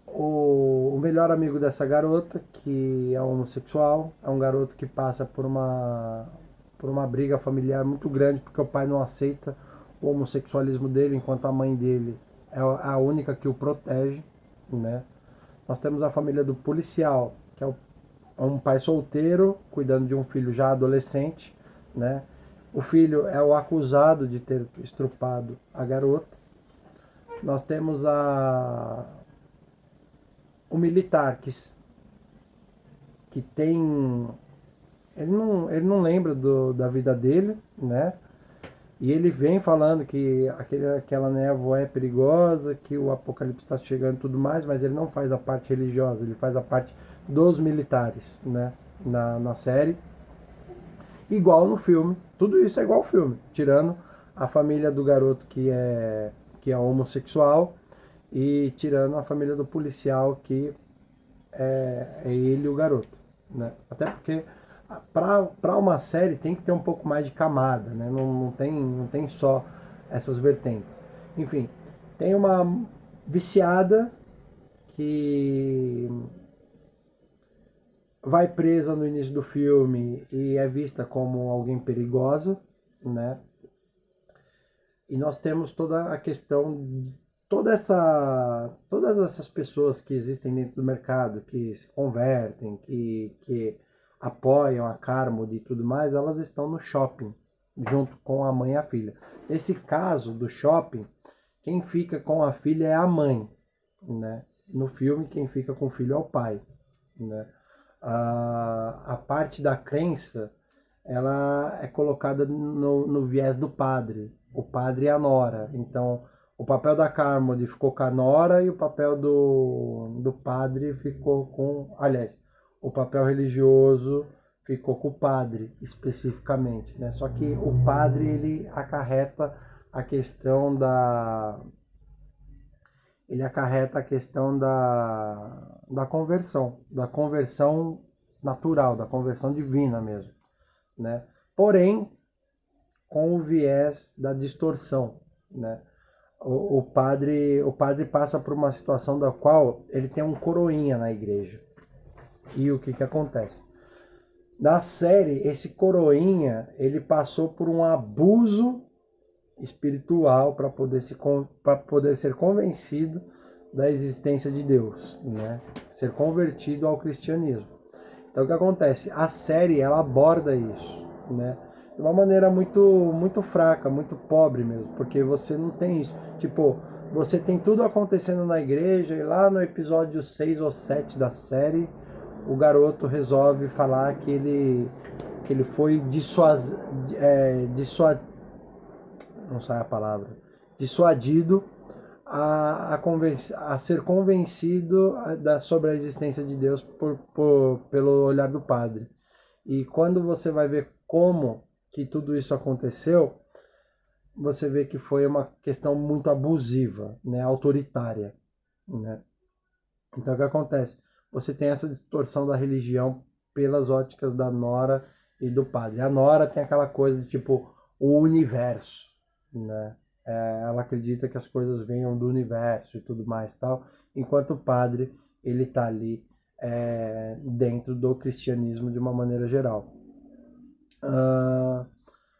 o melhor amigo dessa garota, que é homossexual, é um garoto que passa por uma briga familiar muito grande, porque o pai não aceita o homossexualismo dele, enquanto a mãe dele é a única que o protege, né? Nós temos a família do policial, que é um pai solteiro, cuidando de um filho já adolescente, né? O filho é o acusado de ter estrupado a garota. Nós temos o militar que tem... Ele não lembra da vida dele, né? E ele vem falando que aquela névoa é perigosa, que o apocalipse está chegando e tudo mais, mas ele não faz a parte religiosa, ele faz a parte dos militares, né? Na série. Igual no filme. Tudo isso é igual ao filme, tirando a família do garoto que é homossexual e tirando a família do policial que é ele e o garoto, né? Até porque para uma série tem que ter um pouco mais de camada, né? Não tem só essas vertentes. Enfim, tem uma viciada que vai presa no início do filme e é vista como alguém perigosa, né? E nós temos toda a questão, todas essas pessoas que existem dentro do mercado, que se convertem, que apoiam a Carmody e tudo mais, elas estão no shopping, junto com a mãe e a filha. Nesse caso do shopping, quem fica com a filha é a mãe, né? No filme, quem fica com o filho é o pai, né? A parte da crença, ela é colocada no viés do padre. O padre é a nora. Então, o papel da Carmody ficou com a nora e o papel do padre ficou com... Aliás, o papel religioso ficou com o padre, especificamente, né? Só que o padre, ele acarreta a questão ele acarreta a questão da conversão natural, da conversão divina mesmo, né? Porém, com o viés da distorção, né? O padre passa por uma situação da qual ele tem um coroinha na igreja. E o que que acontece? Na série, esse coroinha, ele passou por um abuso espiritual para poder ser convencido da existência de Deus, né? Ser convertido ao cristianismo. Então o que acontece? A série ela aborda isso, né? De uma maneira muito fraca, muito pobre mesmo, porque você não tem isso. Tipo, você tem tudo acontecendo na igreja e lá no episódio 6 ou 7 da série, o garoto resolve falar que ele foi não sai a palavra, dissuadido a ser convencido sobre a existência de Deus pelo olhar do padre. E quando você vai ver como que tudo isso aconteceu, você vê que foi uma questão muito abusiva, né, autoritária, né? Então o que acontece? Você tem essa distorção da religião pelas óticas da nora e do padre. A nora tem aquela coisa de tipo o universo, né? Ela acredita que as coisas venham do universo e tudo mais tal, enquanto o padre ele está ali dentro do cristianismo de uma maneira geral.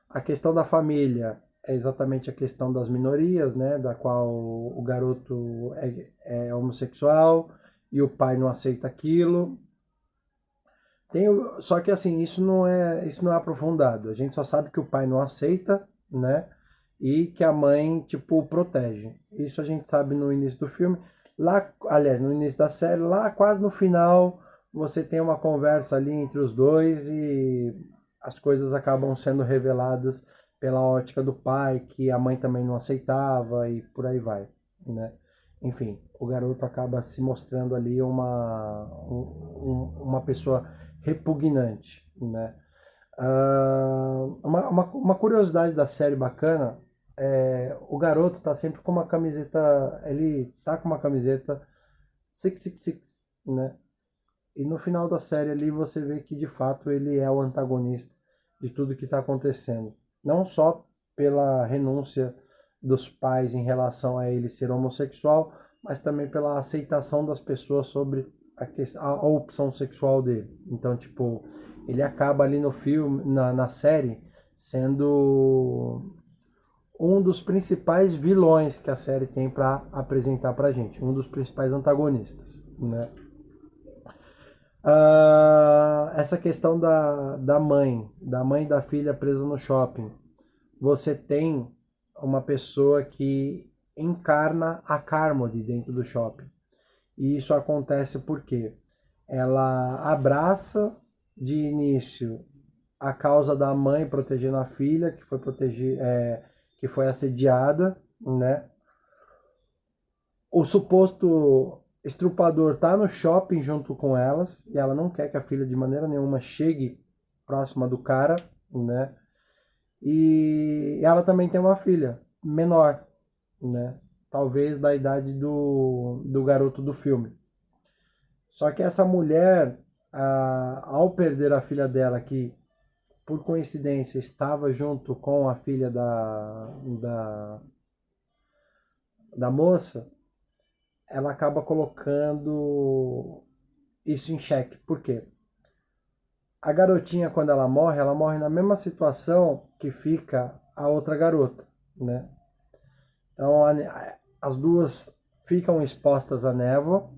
A questão da família é exatamente a questão das minorias, né? Da qual o garoto é homossexual e o pai não aceita aquilo. Só que assim, isso não é aprofundado. A gente só sabe que o pai não aceita, né? E que a mãe, tipo, o protege. Isso a gente sabe no início do filme. Lá, aliás, no início da série, lá quase no final, você tem uma conversa ali entre os dois e as coisas acabam sendo reveladas pela ótica do pai, que a mãe também não aceitava e por aí vai, né? Enfim, o garoto acaba se mostrando ali uma pessoa repugnante, né? Uma curiosidade da série bacana o garoto tá sempre com uma camiseta, ele tá com uma camiseta 666, né? E no final da série ali você vê que de fato ele é o antagonista de tudo que está acontecendo. Não só pela renúncia dos pais em relação a ele ser homossexual, mas também pela aceitação das pessoas sobre a opção sexual dele. Então, tipo, ele acaba ali no filme, na série, sendo um dos principais vilões que a série tem para apresentar pra gente, um dos principais antagonistas, né? Essa questão da mãe e da filha presa no shopping. Você tem uma pessoa que encarna a Carmody dentro do shopping. E isso acontece porque ela abraça de início a causa da mãe protegendo a filha, que foi assediada, né? O suposto estrupador tá no shopping junto com elas e ela não quer que a filha de maneira nenhuma chegue próxima do cara, né? E ela também tem uma filha menor, né? Talvez da idade do garoto do filme. Só que essa mulher, ao perder a filha dela, que por coincidência estava junto com a filha da moça, ela acaba colocando isso em xeque. Por quê? A garotinha, quando ela morre na mesma situação que fica a outra garota, né? Então, as duas ficam expostas à névoa.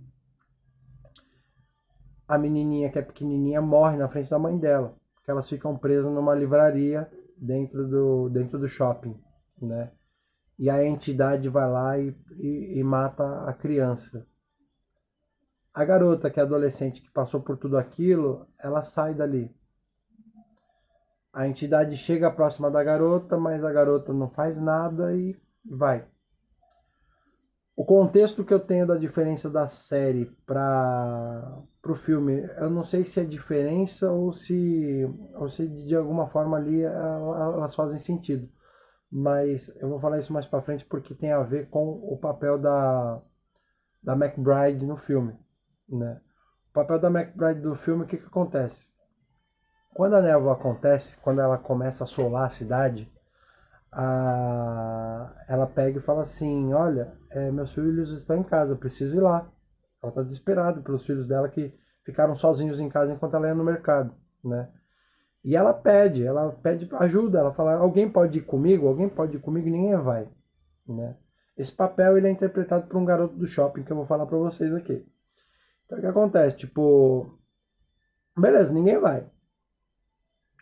A menininha, que é pequenininha, morre na frente da mãe dela, porque elas ficam presas numa livraria dentro do shopping, né? E a entidade vai lá e mata a criança. A garota, que é adolescente, que passou por tudo aquilo, ela sai dali. A entidade chega próxima da garota, mas a garota não faz nada e vai. O contexto que eu tenho da diferença da série para o filme, eu não sei se é diferença ou se de alguma forma ali elas fazem sentido. Mas eu vou falar isso mais para frente porque tem a ver com o papel da McBride no filme, né? O papel da McBride do filme, o que acontece? Quando a névoa acontece, quando ela começa a assolar a cidade, ela pega e fala assim, olha, meus filhos estão em casa, eu preciso ir lá. Ela está desesperada pelos filhos dela que ficaram sozinhos em casa enquanto ela ia no mercado, né? E ela pede ajuda, ela fala, alguém pode ir comigo? Alguém pode ir comigo? E ninguém vai, né? Esse papel ele é interpretado por um garoto do shopping que eu vou falar para vocês aqui. Então o que acontece? Tipo, beleza, ninguém vai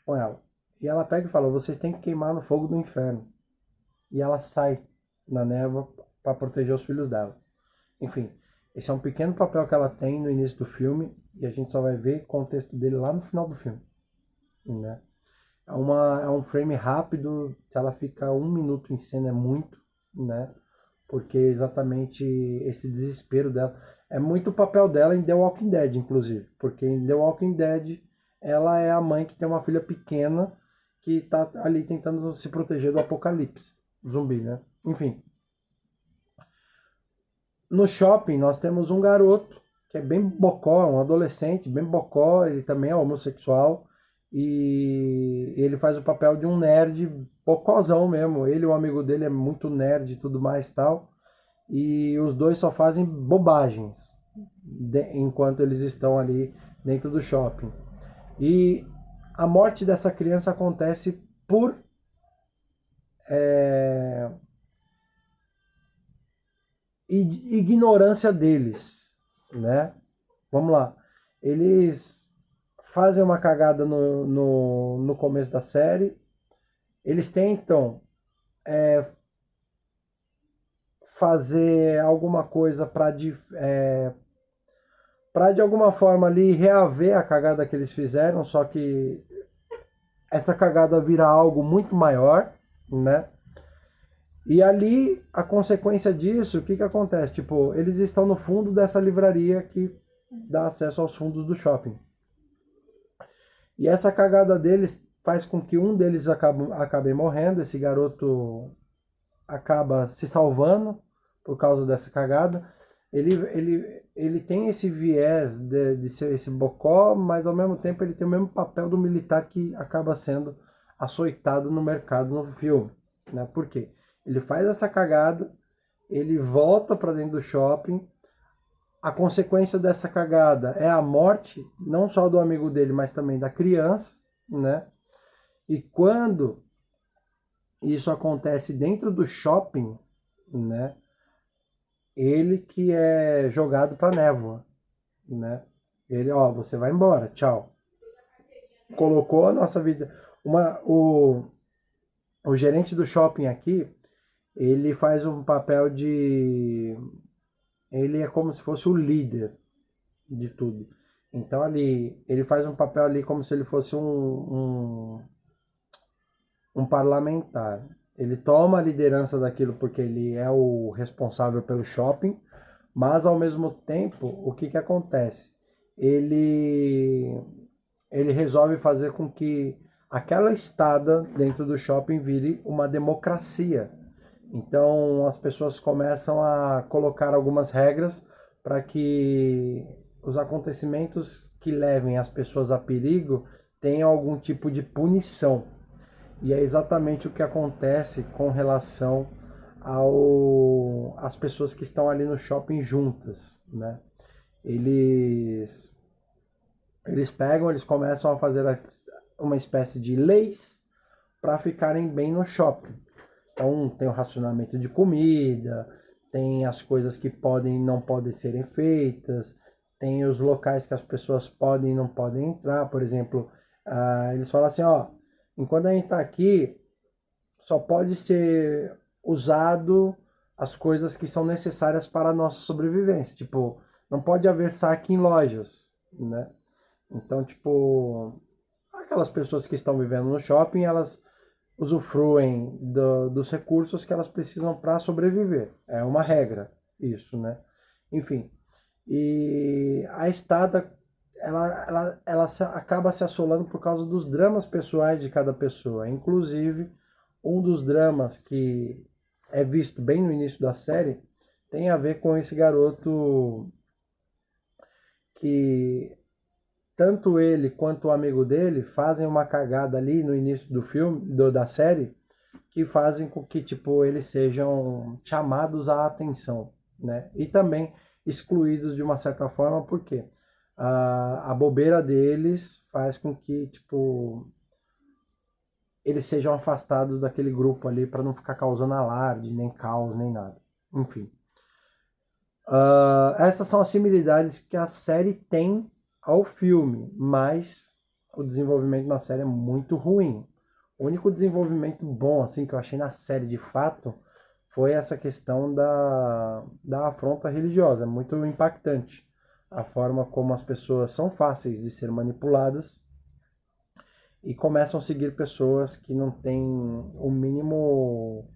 com ela. E ela pega e fala, vocês têm que queimar no fogo do inferno. E ela sai na névoa para proteger os filhos dela. Enfim, esse é um pequeno papel que ela tem no início do filme e a gente só vai ver o contexto dele lá no final do filme, né? É um frame rápido, se ela fica 1 minuto em cena é muito, né? Porque exatamente esse desespero dela. É muito o papel dela em The Walking Dead, inclusive. Porque em The Walking Dead, ela é a mãe que tem uma filha pequena que tá ali tentando se proteger do apocalipse zumbi, né? Enfim. No shopping, nós temos um garoto que é bem bocó, um adolescente bem bocó, ele também é homossexual e ele faz o papel de um nerd bocózão mesmo. Ele e o amigo dele é muito nerd e tudo mais tal. E os dois só fazem bobagens enquanto eles estão ali dentro do shopping. E a morte dessa criança acontece por ignorância deles, né? Vamos lá. Eles fazem uma cagada no começo da série. Eles tentam fazer alguma coisa para de alguma forma ali reaver a cagada que eles fizeram, só que essa cagada vira algo muito maior, né? E ali, a consequência disso, o que acontece? Tipo, eles estão no fundo dessa livraria que dá acesso aos fundos do shopping. E essa cagada deles faz com que um deles acabe morrendo, esse garoto acaba se salvando por causa dessa cagada. Ele tem esse viés de ser esse bocó, mas ao mesmo tempo ele tem o mesmo papel do militar que acaba sendo açoitado no mercado no filme, né? Por quê? Ele faz essa cagada, ele volta para dentro do shopping. A consequência dessa cagada é a morte, não só do amigo dele, mas também da criança, né? E quando isso acontece dentro do shopping, né? Ele que é jogado para névoa, né? Ele, ó, você vai embora, tchau. Colocou a nossa vida. O gerente do shopping aqui, ele faz um papel de. Ele é como se fosse o líder de tudo. Então ali, ele faz um papel ali como se ele fosse um parlamentar. Ele toma a liderança daquilo porque ele é o responsável pelo shopping, mas ao mesmo tempo, o que acontece? Ele resolve fazer com que aquela estada dentro do shopping vire uma democracia. Então as pessoas começam a colocar algumas regras para que os acontecimentos que levem as pessoas a perigo tenham algum tipo de punição. E é exatamente o que acontece com relação às pessoas que estão ali no shopping juntas, né? Eles pegam, eles começam a fazer uma espécie de leis para ficarem bem no shopping. Então tem o racionamento de comida, tem as coisas que podem e não podem serem feitas, tem os locais que as pessoas podem e não podem entrar. Por exemplo, eles falam assim, ó, enquanto a gente está aqui, só pode ser usado as coisas que são necessárias para a nossa sobrevivência. Tipo, não pode haver saque em lojas, né? Então, tipo, aquelas pessoas que estão vivendo no shopping, elas usufruem dos recursos que elas precisam para sobreviver. É uma regra isso, né? Enfim, e a estada ela acaba se assolando por causa dos dramas pessoais de cada pessoa. Inclusive, um dos dramas que é visto bem no início da série tem a ver com esse garoto que tanto ele quanto o amigo dele fazem uma cagada ali no início do filme, da série, que fazem com que, tipo, eles sejam chamados à atenção, né? E também excluídos de uma certa forma, porque a bobeira deles faz com que, tipo, eles sejam afastados daquele grupo ali para não ficar causando alarde, nem caos, nem nada. Enfim. Essas são as similaridades que a série tem ao filme, mas o desenvolvimento na série é muito ruim. O único desenvolvimento bom assim que eu achei na série de fato foi essa questão da afronta religiosa, é muito impactante. A forma como as pessoas são fáceis de ser manipuladas e começam a seguir pessoas que não têm o mínimo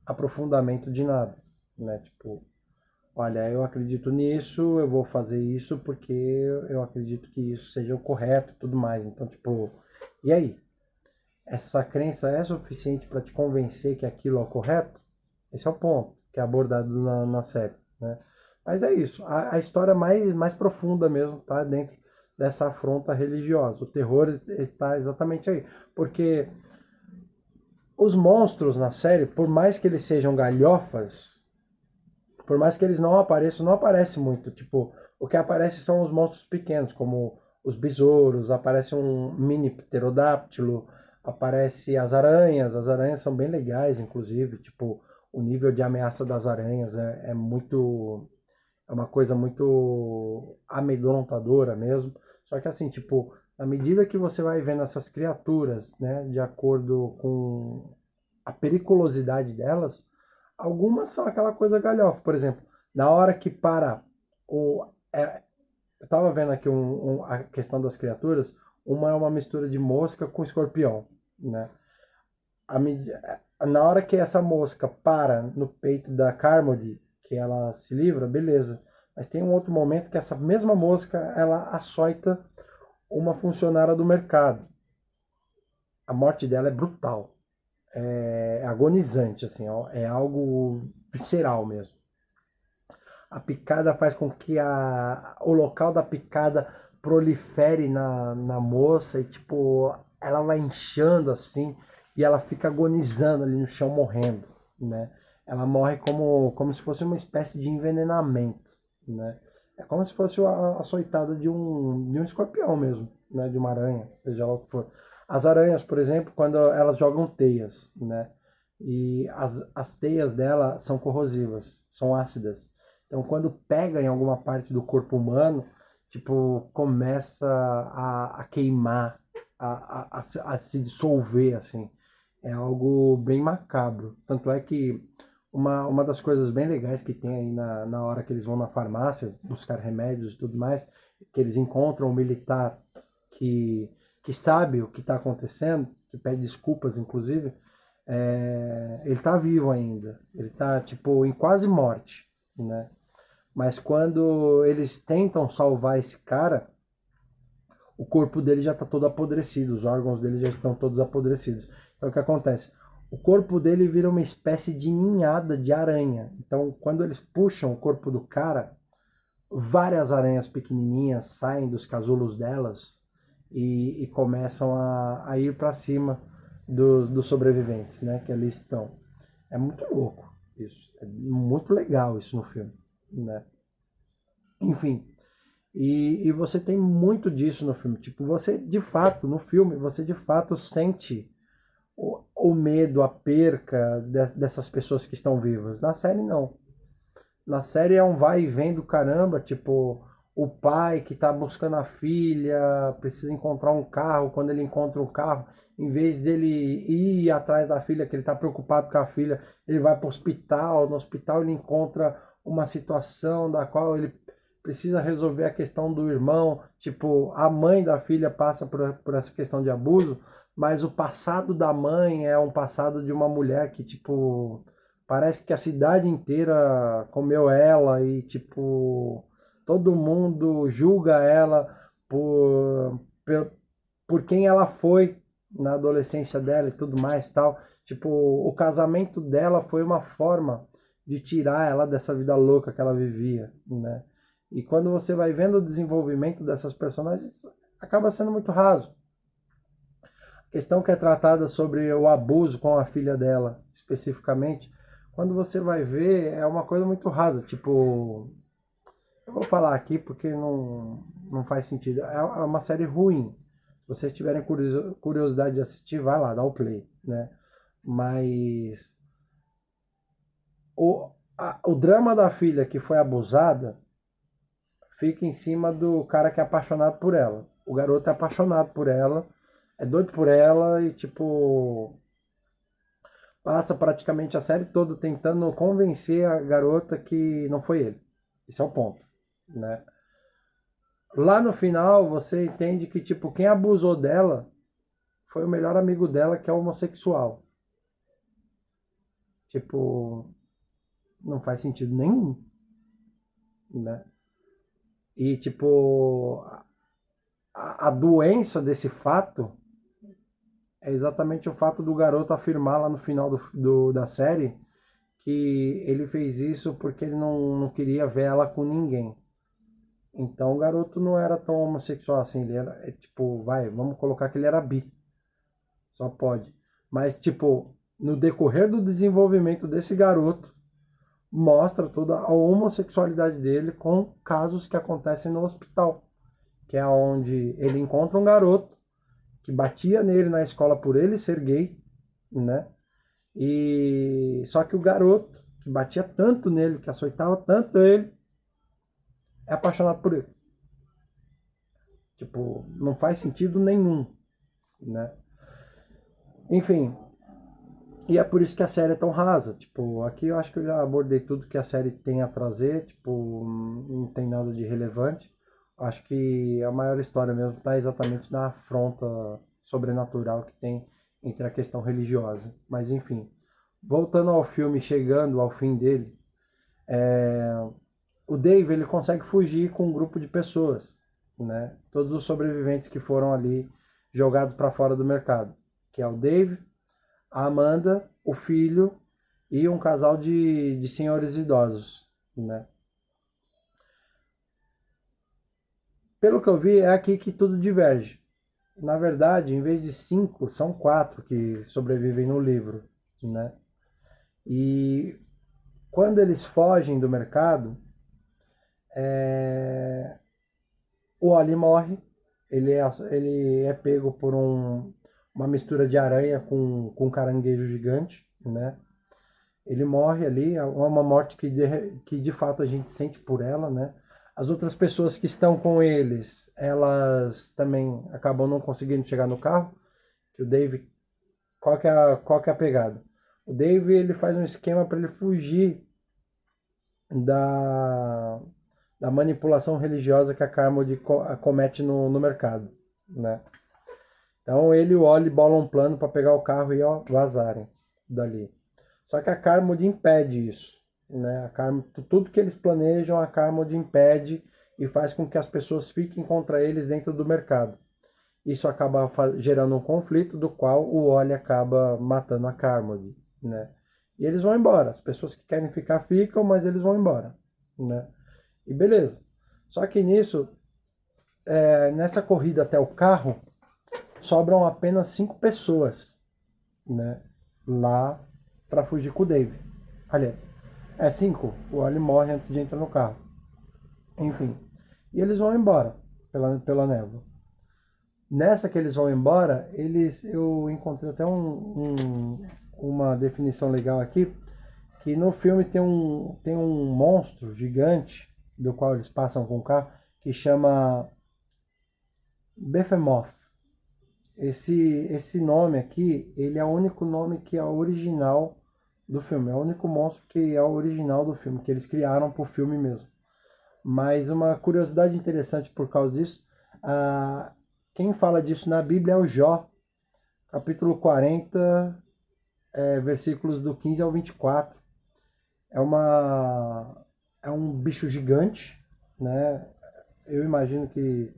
aprofundamento de nada, né? Tipo, olha, eu acredito nisso, eu vou fazer isso porque eu acredito que isso seja o correto e tudo mais. Então, tipo, e aí? Essa crença é suficiente para te convencer que aquilo é o correto? Esse é o ponto que é abordado na série, né? Mas é isso. A história mais profunda mesmo tá dentro dessa afronta religiosa. O terror está exatamente aí. Porque os monstros na série, por mais que eles sejam galhofas, por mais que eles não apareçam, não aparece muito. Tipo, o que aparece são os monstros pequenos, como os besouros, aparece um mini pterodáctilo, aparece as aranhas são bem legais, inclusive, tipo, o nível de ameaça das aranhas é muito, é uma coisa muito amedrontadora mesmo. Só que assim, tipo, à medida que você vai vendo essas criaturas, né, de acordo com a periculosidade delas, algumas são aquela coisa galhofa. Por exemplo, na hora que para o. Eu tava vendo aqui a questão das criaturas, uma é uma mistura de mosca com escorpião, né? Na hora que essa mosca para no peito da Carmody, que ela se livra, beleza. Mas tem um outro momento que essa mesma mosca, ela açoita uma funcionária do mercado. A morte dela é brutal. É agonizante, assim, ó, é algo visceral mesmo. A picada faz com que o local da picada prolifere na moça e, tipo, ela vai inchando assim e ela fica agonizando ali no chão, morrendo, né? Ela morre como se fosse uma espécie de envenenamento, né? É como se fosse a açoitada de um escorpião mesmo, né? De uma aranha, seja lá o que for. As aranhas, por exemplo, quando elas jogam teias, né? E as teias dela são corrosivas, são ácidas. Então, quando pega em alguma parte do corpo humano, tipo, começa a queimar, a se dissolver, assim. É algo bem macabro. Tanto é que uma das coisas bem legais que tem aí na hora que eles vão na farmácia buscar remédios e tudo mais, que eles encontram um militar que sabe o que está acontecendo, que pede desculpas, inclusive, ele está vivo ainda. Ele está, tipo, em quase morte, né? Mas quando eles tentam salvar esse cara, o corpo dele já está todo apodrecido, os órgãos dele já estão todos apodrecidos. Então o que acontece? O corpo dele vira uma espécie de ninhada de aranha. Então quando eles puxam o corpo do cara, várias aranhas pequenininhas saem dos casulos delas e começam a ir para cima dos sobreviventes, né? Que ali estão. É muito louco isso. É muito legal isso no filme, né? Enfim, e você tem muito disso no filme. Tipo, você de fato, no filme, você de fato sente o medo, a perca dessas pessoas que estão vivas. Na série, não. Na série é um vai e vem do caramba, tipo, o pai que tá buscando a filha, precisa encontrar um carro, quando ele encontra um carro, em vez dele ir atrás da filha, que ele tá preocupado com a filha, ele vai para o hospital, no hospital ele encontra uma situação da qual ele precisa resolver a questão do irmão, tipo, a mãe da filha passa por essa questão de abuso, mas o passado da mãe é um passado de uma mulher que, tipo, parece que a cidade inteira comeu ela e, tipo, todo mundo julga ela por, por quem ela foi na adolescência dela e tudo mais tal. Tipo, o casamento dela foi uma forma de tirar ela dessa vida louca que ela vivia, né? E quando você vai vendo o desenvolvimento dessas personagens, acaba sendo muito raso. A questão que é tratada sobre o abuso com a filha dela, especificamente, quando você vai ver, é uma coisa muito rasa. Tipo, eu vou falar aqui porque não faz sentido. É uma série ruim. Se vocês tiverem curiosidade de assistir, vai lá, dá o play, né? Mas o drama da filha que foi abusada fica em cima do cara que é apaixonado por ela. O garoto é apaixonado por ela, é doido por ela e, tipo, passa praticamente a série toda tentando convencer a garota que não foi ele. Esse é o ponto, né? Lá no final, você entende que, tipo, quem abusou dela foi o melhor amigo dela, que é homossexual. Tipo, não faz sentido nenhum, né? E, tipo, a doença desse fato é exatamente o fato do garoto afirmar lá no final da série que ele fez isso porque ele não queria ver ela com ninguém. Então o garoto não era tão homossexual assim, ele era, tipo, vamos colocar que ele era bi. Só pode. Mas, tipo, no decorrer do desenvolvimento desse garoto, mostra toda a homossexualidade dele com casos que acontecem no hospital. Que é onde ele encontra um garoto que batia nele na escola por ele ser gay, né? E só que o garoto que batia tanto nele, que açoitava tanto ele, é apaixonado por ele. Tipo, não faz sentido nenhum, né? Enfim, e é por isso que a série é tão rasa. Tipo, aqui eu acho que eu já abordei tudo que a série tem a trazer, tipo, não tem nada de relevante. Acho que a maior história mesmo está exatamente na afronta sobrenatural que tem entre a questão religiosa. Mas enfim, voltando ao filme, chegando ao fim dele, o Dave ele consegue fugir com um grupo de pessoas, né? Todos os sobreviventes que foram ali jogados para fora do mercado, que é o Dave, a Amanda, o filho e um casal de senhores idosos, né? Pelo que eu vi, é aqui que tudo diverge. Na verdade, em vez de 5, são 4 que sobrevivem no livro, né? E quando eles fogem do mercado, o Oli morre. Ele é pego por uma mistura de aranha com um caranguejo gigante, né? Ele morre ali, é uma morte que de fato a gente sente por ela, né? As outras pessoas que estão com eles, elas também acabam não conseguindo chegar no carro. Que o Dave, qual que é a pegada? O Dave ele faz um esquema para ele fugir da, da manipulação religiosa que a Carmody comete no mercado, né? Então ele e o Oli bolam um plano para pegar o carro e ó, vazarem dali. Só que a Carmody impede isso, né? Tudo que eles planejam, a Carmody impede e faz com que as pessoas fiquem contra eles dentro do mercado. Isso acaba gerando um conflito do qual o Oli acaba matando a Carmody, né? E eles vão embora. As pessoas que querem ficar ficam, mas eles vão embora, né? E beleza. Só que nisso, nessa corrida até o carro, sobram apenas 5 pessoas, né? Lá para fugir com o Dave. Aliás, 5. O Oli morre antes de entrar no carro. Enfim. E eles vão embora pela névoa. Nessa que eles vão embora, eu encontrei até uma definição legal aqui, que no filme tem um monstro gigante, do qual eles passam com o carro, que chama Behemoth. Esse nome aqui, ele é o único nome que é original do filme, é o único monstro que é o original do filme, que eles criaram pro filme mesmo. Mas uma curiosidade interessante por causa disso, quem fala disso na Bíblia é o Jó, capítulo 40, versículos do 15 ao 24. É um bicho gigante, né? Eu imagino que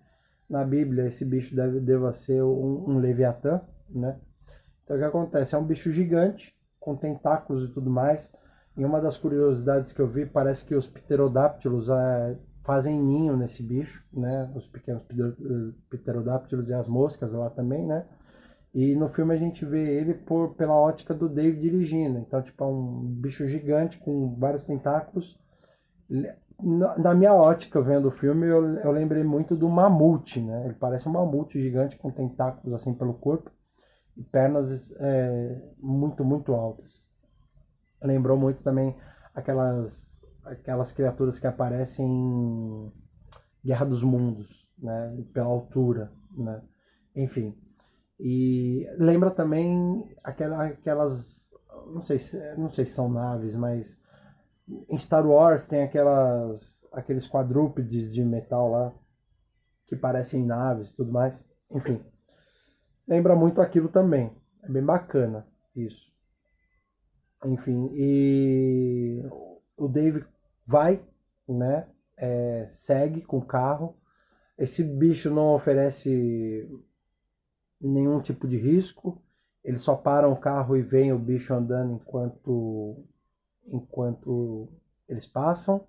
na Bíblia esse bicho deva ser um Leviatã, né? Então o que acontece? É um bicho gigante, com tentáculos e tudo mais, E uma das curiosidades que eu vi, parece que os pterodáctilos fazem ninho nesse bicho, né? Os pequenos pterodáctilos e as moscas lá também, né? E no filme a gente vê ele pela ótica do David dirigindo. Então, tipo, é um bicho gigante com vários tentáculos. Na minha ótica, vendo o filme, eu lembrei muito do mamute, né? Ele parece um mamute gigante com tentáculos assim pelo corpo e pernas muito, muito altas. Lembrou muito também aquelas criaturas que aparecem em Guerra dos Mundos, né? Pela altura, né? Enfim. E lembra também aquelas, não sei se são naves, mas em Star Wars tem aqueles quadrúpedes de metal lá que parecem naves e tudo mais. Enfim, lembra muito aquilo também. É bem bacana isso. Enfim, e o Dave vai, né? Segue com o carro. Esse bicho não oferece nenhum tipo de risco. Eles só param o carro e veem o bicho andando enquanto eles passam.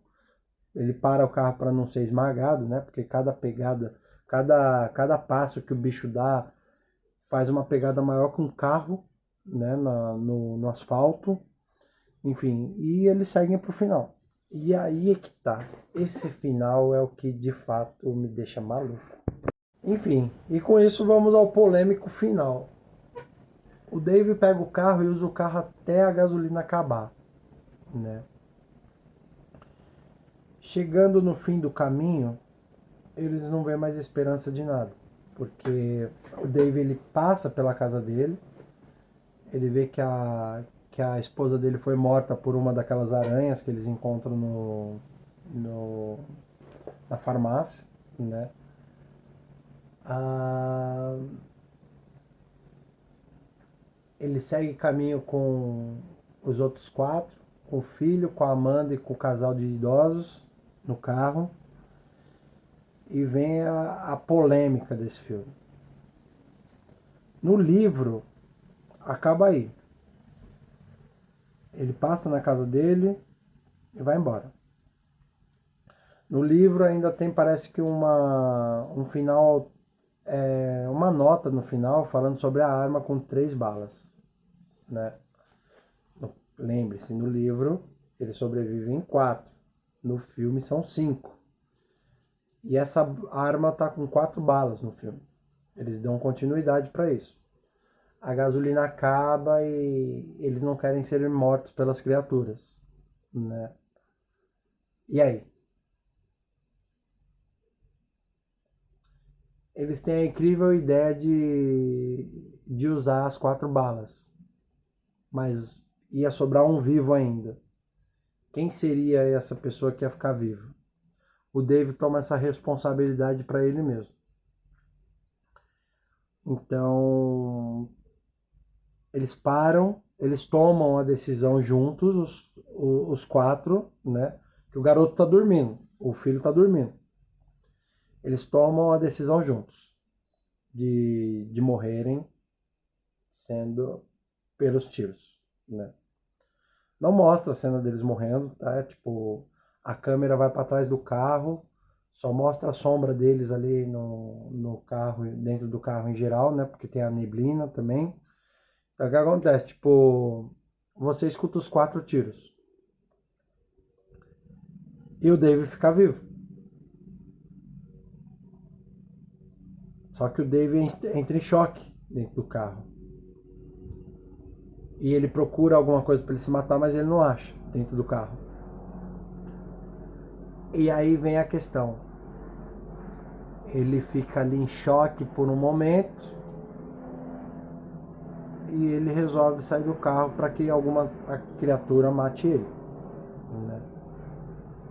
Ele para o carro para não ser esmagado, né? Porque cada pegada, cada passo que o bicho dá faz uma pegada maior com o carro, né? No asfalto. Enfim, e eles seguem para o final. E aí é que tá. Esse final é o que de fato me deixa maluco. Enfim, e com isso vamos ao polêmico final. O Dave pega o carro e usa o carro até a gasolina acabar, né? Chegando no fim do caminho, eles não vêem mais esperança de nada, porque o Dave ele passa pela casa dele, ele vê que a esposa dele foi morta por uma daquelas aranhas que eles encontram no, na farmácia, né? Ah, ele segue caminho com os outros quatro, com o filho, com a Amanda e com o casal de idosos no carro. E vem a polêmica desse filme. No livro, acaba aí. Ele passa na casa dele e vai embora. No livro ainda tem, parece que um final, uma nota no final falando sobre a arma com 3 balas, né? Lembre-se, no livro ele sobrevive em 4. No filme são 5. E essa arma tá com 4 balas no filme. Eles dão continuidade para isso. A gasolina acaba e eles não querem ser mortos pelas criaturas, né? E aí? Eles têm a incrível ideia de usar as 4 balas, mas ia sobrar um vivo ainda. Quem seria essa pessoa que ia ficar viva? O Dave toma essa responsabilidade para ele mesmo. Então, eles param, eles tomam a decisão juntos, os 4, né? Que o garoto tá dormindo, o filho tá dormindo. Eles tomam a decisão juntos de morrerem sendo pelos tiros, né? Não mostra a cena deles morrendo, tá? Tipo, a câmera vai para trás do carro, só mostra a sombra deles ali no carro, dentro do carro em geral, né? Porque tem a neblina também. Então, o que acontece? Tipo, você escuta os 4 tiros e o Dave fica vivo. Só que o Dave entra em choque dentro do carro. E ele procura alguma coisa para ele se matar, mas ele não acha dentro do carro. E aí vem a questão. Ele fica ali em choque por um momento e ele resolve sair do carro para que alguma criatura mate ele, né?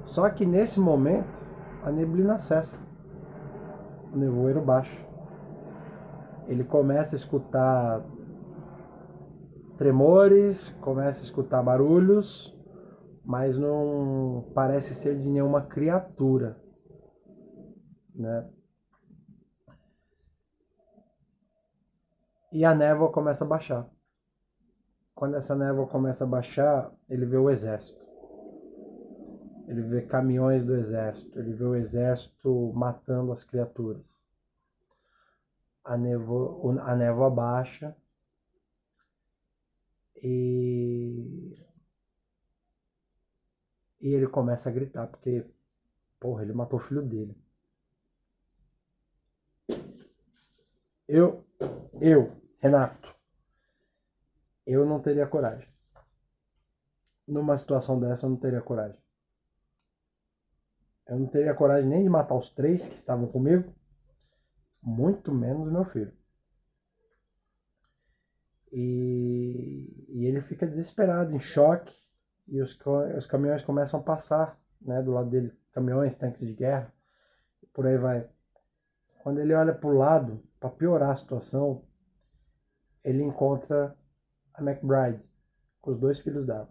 Só que nesse momento a neblina cessa, o nevoeiro baixa. Ele começa a escutar tremores, começa a escutar barulhos, mas não parece ser de nenhuma criatura, né? E a névoa começa a baixar. quando essa névoa começa a baixar, ele vê o exército. Ele vê caminhões do exército. Ele vê o exército matando as criaturas. A névoa baixa e ele começa a gritar, porque, porra, ele matou o filho dele. Eu, Renato, eu não teria coragem. Numa situação dessa, eu não teria coragem. Eu não teria coragem nem de matar os 3 que estavam comigo, muito menos meu filho. E ele fica desesperado, em choque, e os caminhões começam a passar, né, do lado dele, caminhões, tanques de guerra, por aí vai. Quando ele olha para o lado, para piorar a situação, ele encontra a McBride, com os 2 filhos dela.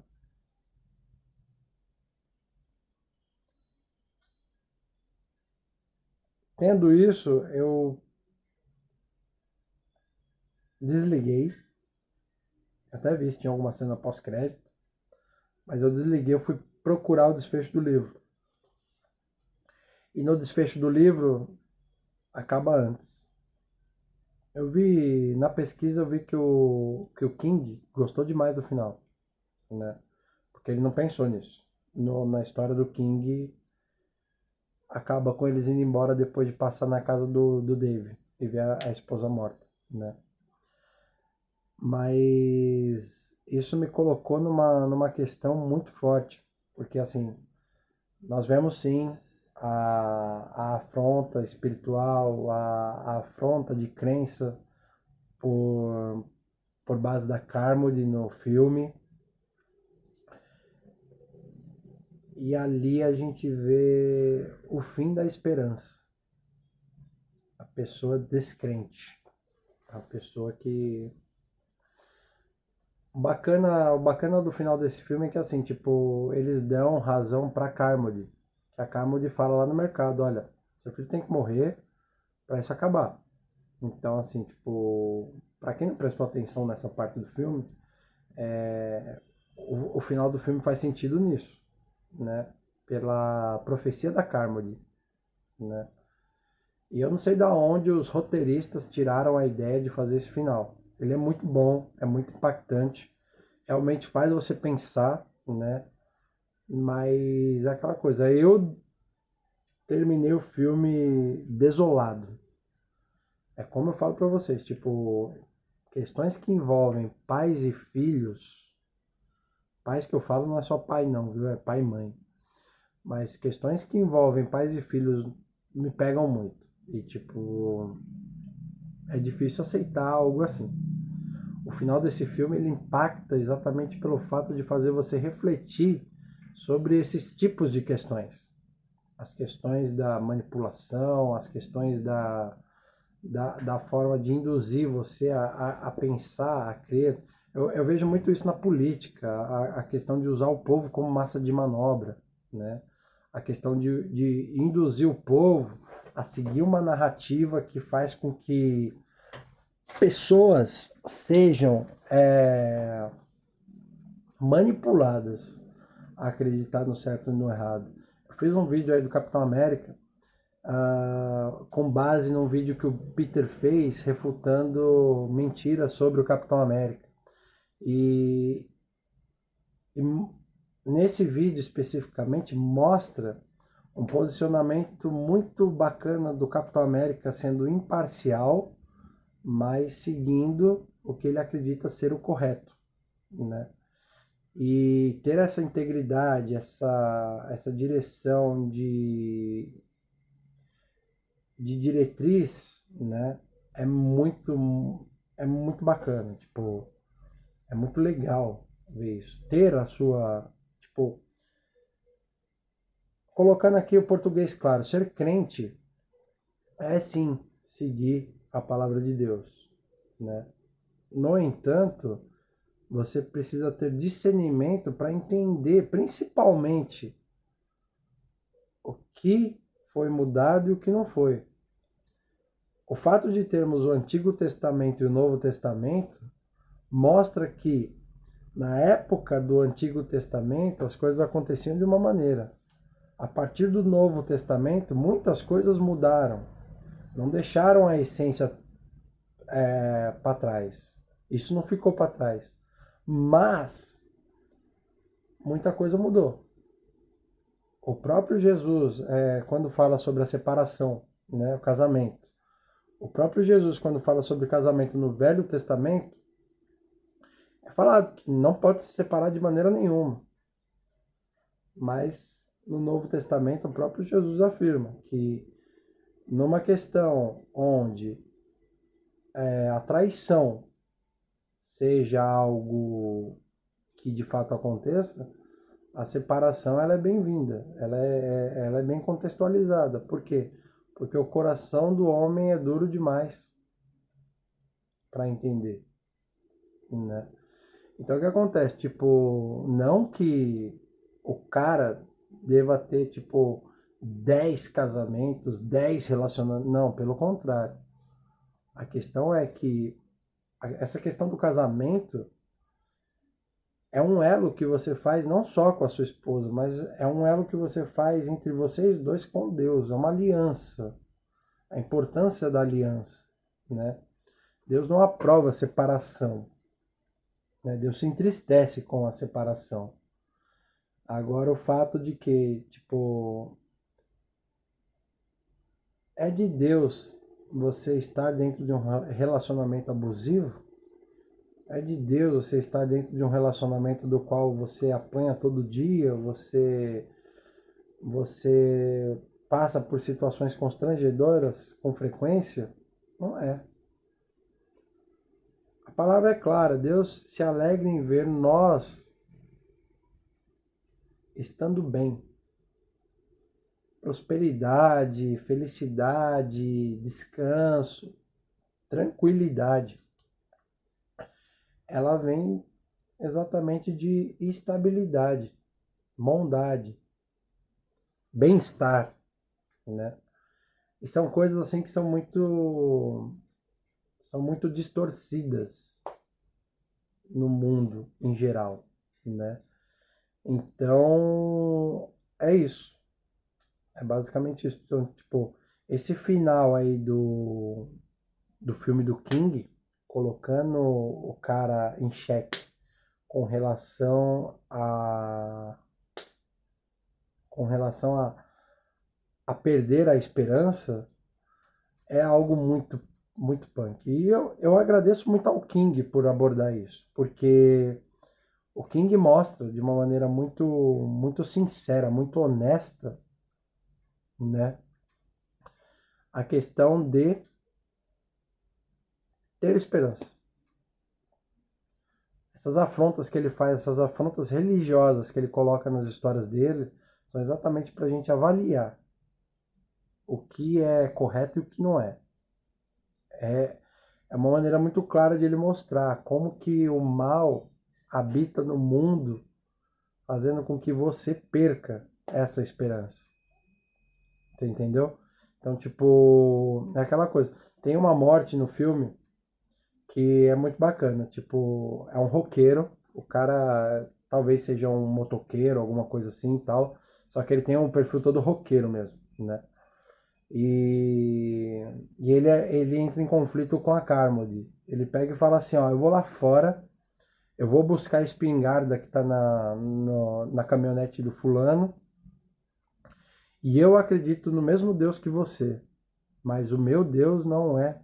Tendo isso, eu desliguei. Até vi se tinha alguma cena pós-crédito, mas eu desliguei, eu fui procurar o desfecho do livro. E no desfecho do livro, acaba antes. Eu vi, na pesquisa, eu vi que o King gostou demais do final, né? Porque ele não pensou nisso. Na história do King, acaba com eles indo embora depois de passar na casa do Dave e ver a esposa morta, né? Mas isso me colocou numa questão muito forte, porque assim, nós vemos sim a afronta espiritual, a afronta de crença por base da Carmody no filme. E ali a gente vê o fim da esperança. A pessoa descrente. A pessoa que... O bacana do final desse filme é que assim, tipo, eles dão razão pra Carmody. A Carmody fala lá no mercado, olha, seu filho tem que morrer pra isso acabar. Então, assim, tipo, pra quem não prestou atenção nessa parte do filme, o final do filme faz sentido nisso, né? Pela profecia da Carmody, né? E eu não sei de onde os roteiristas tiraram a ideia de fazer esse final. Ele é muito bom, é muito impactante, realmente faz você pensar, né? Mas é aquela coisa, eu terminei o filme desolado. É como eu falo pra vocês, tipo, questões que envolvem pais e filhos, pais que eu falo não é só pai não, viu? É pai e mãe. Mas questões que envolvem pais e filhos me pegam muito. E, tipo, é difícil aceitar algo assim. O final desse filme, ele impacta exatamente pelo fato de fazer você refletir sobre esses tipos de questões. As questões da manipulação, as questões da forma de induzir você a pensar, a crer. Eu vejo muito isso na política, a questão de usar o povo como massa de manobra, né? A questão de induzir o povo a seguir uma narrativa que faz com que pessoas sejam manipuladas a acreditar no certo e no errado. Eu fiz um vídeo aí do Capitão América com base num vídeo que o Peter fez refutando mentiras sobre o Capitão América. E nesse vídeo especificamente mostra um posicionamento muito bacana do Capitão América sendo imparcial, mas seguindo o que ele acredita ser o correto, né? E ter essa integridade, essa direção de diretriz, né? É muito bacana, tipo, é muito legal ver isso. Ter a sua, tipo, colocando aqui o português claro, ser crente é sim seguir a palavra de Deus, né? No entanto, você precisa ter discernimento para entender, principalmente, o que foi mudado e o que não foi. O fato de termos o Antigo Testamento e o Novo Testamento mostra que Na época do Antigo Testamento, as coisas aconteciam de uma maneira. A partir do Novo Testamento, muitas coisas mudaram. Não deixaram a essência para trás. Isso não ficou para trás. Mas muita coisa mudou. O próprio Jesus, quando fala sobre a separação, né, o casamento, o próprio Jesus, quando fala sobre casamento no Velho Testamento, é falado que não pode se separar de maneira nenhuma. Mas no Novo Testamento, o próprio Jesus afirma que numa questão onde a traição seja algo que de fato aconteça, a separação ela é bem-vinda, ela é bem contextualizada. Por quê? Porque o coração do homem é duro demais para entender, né? Então o que acontece? Tipo, não que o cara deva ter, tipo, 10 casamentos, 10 relacionamentos. Não, pelo contrário. A questão é que essa questão do casamento é um elo que você faz não só com a sua esposa, mas é um elo que você faz entre vocês dois com Deus. É uma aliança. A importância da aliança, né? Deus não aprova a separação, né? Deus se entristece com a separação. Agora o fato de que, tipo, é de Deus você estar dentro de um relacionamento abusivo? É de Deus você estar dentro de um relacionamento do qual você apanha todo dia, você passa por situações constrangedoras com frequência? Não é. A palavra é clara, Deus se alegra em ver nós estando bem. Prosperidade, felicidade, descanso, tranquilidade. Ela vem exatamente de estabilidade, bondade, bem-estar, né? E são coisas assim que são muito distorcidas no mundo em geral, né? Então, é isso. É basicamente isso. Então, tipo, esse final aí do filme do King, colocando o cara em xeque com relação a perder a esperança, é algo muito, muito punk. E eu agradeço muito ao King por abordar isso, porque o King mostra de uma maneira muito, muito sincera, muito honesta, né, a questão de ter esperança. Essas afrontas que ele faz, essas afrontas religiosas que ele coloca nas histórias dele, são exatamente para a gente avaliar o que é correto e o que não é. É uma maneira muito clara de ele mostrar como que o mal habita no mundo, fazendo com que você perca essa esperança. Você entendeu? Então, tipo, é aquela coisa. Tem uma morte no filme que é muito bacana. Tipo, é um roqueiro. O cara talvez seja um motoqueiro, alguma coisa assim e tal. Só que ele tem um perfil todo roqueiro mesmo, né? E, ele entra em conflito com a Carmody. Ele pega e fala assim, ó, eu vou lá fora, eu vou buscar a espingarda que tá na caminhonete do fulano, e eu acredito no mesmo Deus que você, mas o meu Deus não é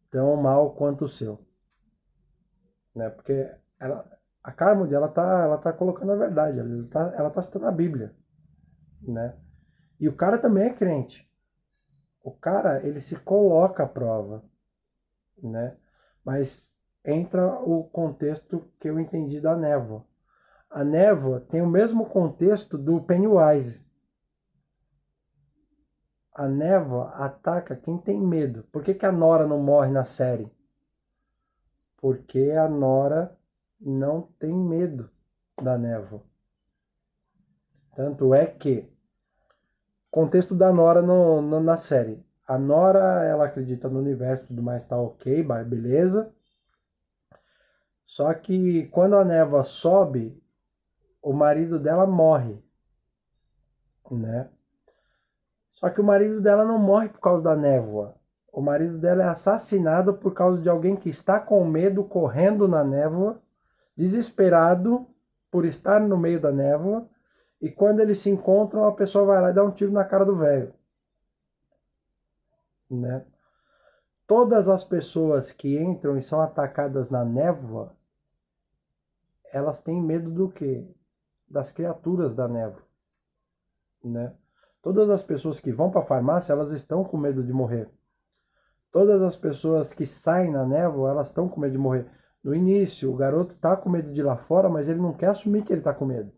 tão mal quanto o seu, né? Porque a Carmody, ela tá colocando a verdade, ela tá citando a Bíblia, né? E o cara também é crente. O cara, ele se coloca à prova, né? Mas entra o contexto que eu entendi da névoa. A névoa tem o mesmo contexto do Pennywise. A névoa ataca quem tem medo. Por que a Nora não morre na série? Porque a Nora não tem medo da névoa. Tanto é que, contexto da Nora na série. A Nora, ela acredita no universo e tudo mais, tá ok, beleza. Só que quando a névoa sobe, o marido dela morre, né? Só que o marido dela não morre por causa da névoa. O marido dela é assassinado por causa de alguém que está com medo, correndo na névoa, desesperado por estar no meio da névoa. E quando eles se encontram, a pessoa vai lá e dá um tiro na cara do velho, né? Todas as pessoas que entram e são atacadas na névoa, elas têm medo do quê? Das criaturas da névoa, né? Todas as pessoas que vão para a farmácia, elas estão com medo de morrer. Todas as pessoas que saem na névoa, elas estão com medo de morrer. No início, o garoto está com medo de ir lá fora, mas ele não quer assumir que ele está com medo.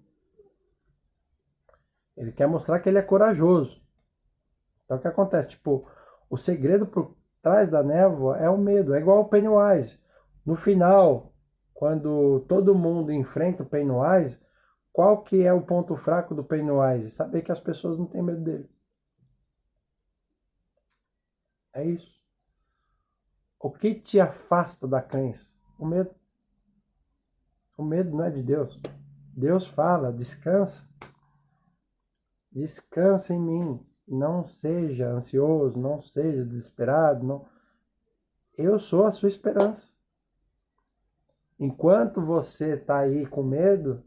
Ele quer mostrar que ele é corajoso. Então o que acontece? Tipo, o segredo por trás da névoa é o medo. É igual o Pennywise. No final, quando todo mundo enfrenta o Pennywise, qual que é o ponto fraco do Pennywise? Saber que as pessoas não têm medo dele. É isso. O que te afasta da crença? O medo. O medo não é de Deus. Deus fala, descansa. Descansa em mim. Não seja ansioso, não seja desesperado. Não. Eu sou a sua esperança. Enquanto você está aí com medo,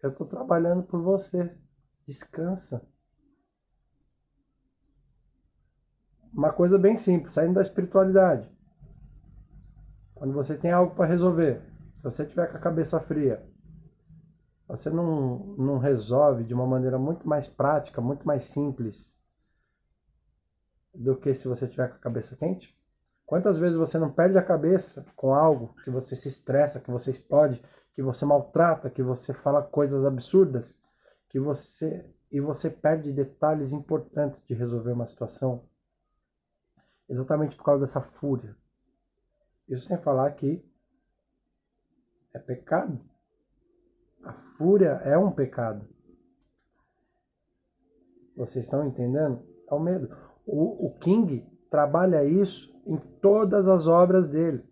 eu estou trabalhando por você. Descansa. Uma coisa bem simples, saindo da espiritualidade. Quando você tem algo para resolver, se você tiver com a cabeça fria, você não resolve de uma maneira muito mais prática, muito mais simples do que se você tiver com a cabeça quente? Quantas vezes você não perde a cabeça com algo que você se estressa, que você explode, que você maltrata, que você fala coisas absurdas, e você perde detalhes importantes de resolver uma situação exatamente por causa dessa fúria. Isso sem falar que é pecado. A fúria é um pecado. Vocês estão entendendo? É o medo. O King trabalha isso em todas as obras dele.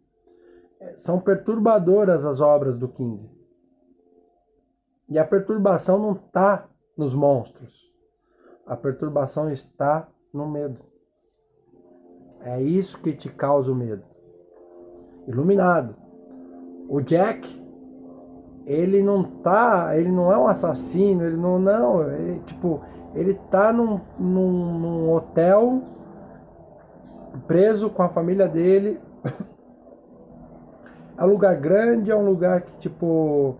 São perturbadoras as obras do King. E a perturbação não está nos monstros. A perturbação está no medo. É isso que te causa o medo. Iluminado. O Jack, ele não é um assassino, ele tá num hotel, preso com a família dele. É um lugar grande, é um lugar que, tipo,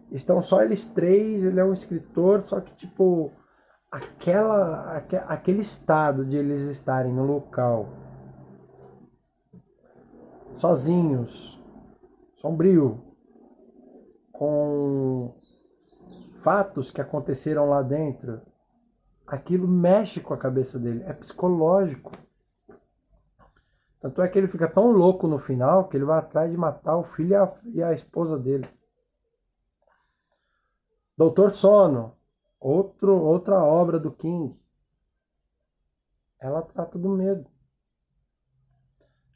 estão só eles três, ele é um escritor, só que, tipo, aquele estado de eles estarem no local, sozinhos, sombrio, com fatos que aconteceram lá dentro, aquilo mexe com a cabeça dele, é psicológico. Tanto é que ele fica tão louco no final que ele vai atrás de matar o filho e a esposa dele. Doutor Sono, outra obra do King. Ela trata do medo.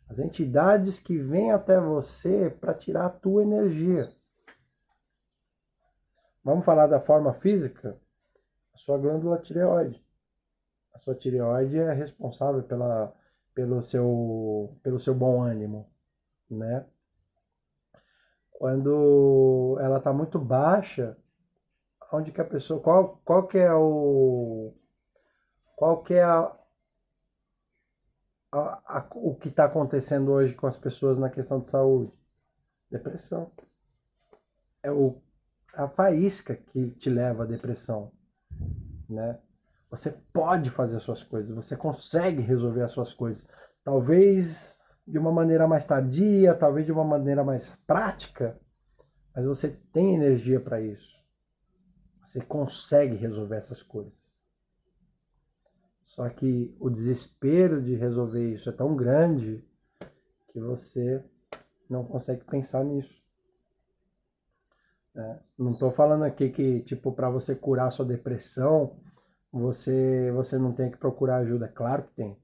As entidades que vêm até você para tirar a tua energia. Vamos falar da forma física? A sua glândula tireoide. A sua tireoide é responsável pelo seu bom ânimo, né? Quando ela está muito baixa, onde que a pessoa, qual que é o que está acontecendo hoje com as pessoas na questão de saúde? Depressão. É a faísca que te leva à depressão, né? Você pode fazer as suas coisas, você consegue resolver as suas coisas. Talvez de uma maneira mais tardia, talvez de uma maneira mais prática, mas você tem energia para isso. Você consegue resolver essas coisas. Só que o desespero de resolver isso é tão grande que você não consegue pensar nisso. Não estou falando aqui que, tipo, para você curar sua depressão, você não tem que procurar ajuda. Claro que tem,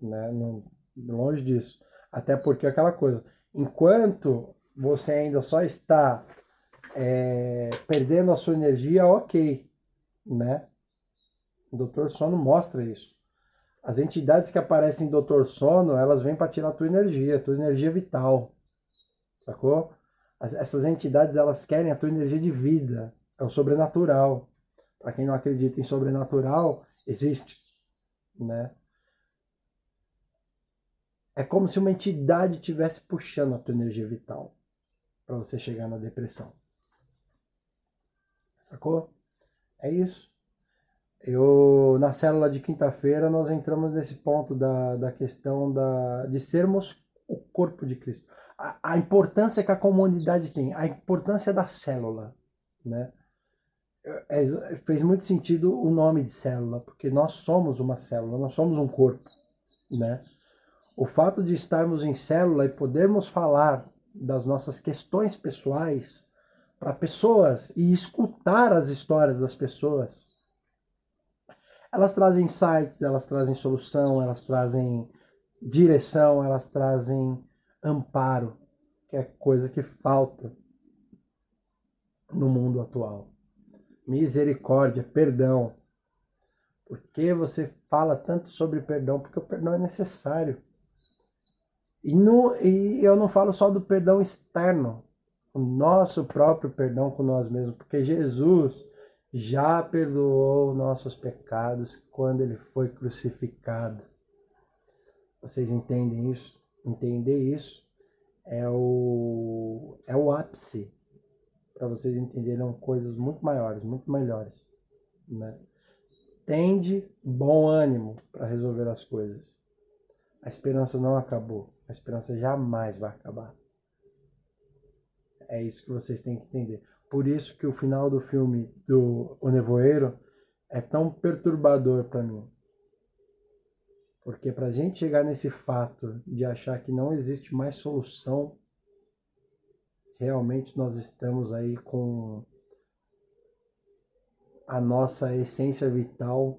né? Não, longe disso. Até porque é aquela coisa, enquanto você ainda só está perdendo a sua energia, ok, né? O Doutor Sono mostra isso. As entidades que aparecem em Doutor Sono, elas vêm para tirar a tua energia vital, sacou? Essas entidades, elas querem a tua energia de vida, é o sobrenatural. Para quem não acredita em sobrenatural, existe, né? É como se uma entidade estivesse puxando a tua energia vital para você chegar na depressão. Sacou? É isso. Na célula de quinta-feira, nós entramos nesse ponto da questão de sermos o corpo de Cristo. A importância que a comunidade tem, a importância da célula, né? Fez muito sentido o nome de célula, porque nós somos uma célula, nós somos um corpo, né? O fato de estarmos em célula e podermos falar das nossas questões pessoais para pessoas e escutar as histórias das pessoas, elas trazem insights, elas trazem solução, elas trazem direção, elas trazem amparo, que é coisa que falta no mundo atual. Misericórdia, perdão. Por que você fala tanto sobre perdão? Porque o perdão é necessário. E eu não falo só do perdão externo, o nosso próprio perdão com nós mesmos, porque Jesus já perdoou nossos pecados quando ele foi crucificado. Vocês entendem isso? Entender isso é o ápice para vocês entenderem coisas muito maiores, muito melhores, né? Tende bom ânimo para resolver as coisas. A esperança não acabou. A esperança jamais vai acabar. É isso que vocês têm que entender. Por isso que o final do filme do O Nevoeiro é tão perturbador para mim. Porque para a gente chegar nesse fato de achar que não existe mais solução, realmente nós estamos aí com a nossa essência vital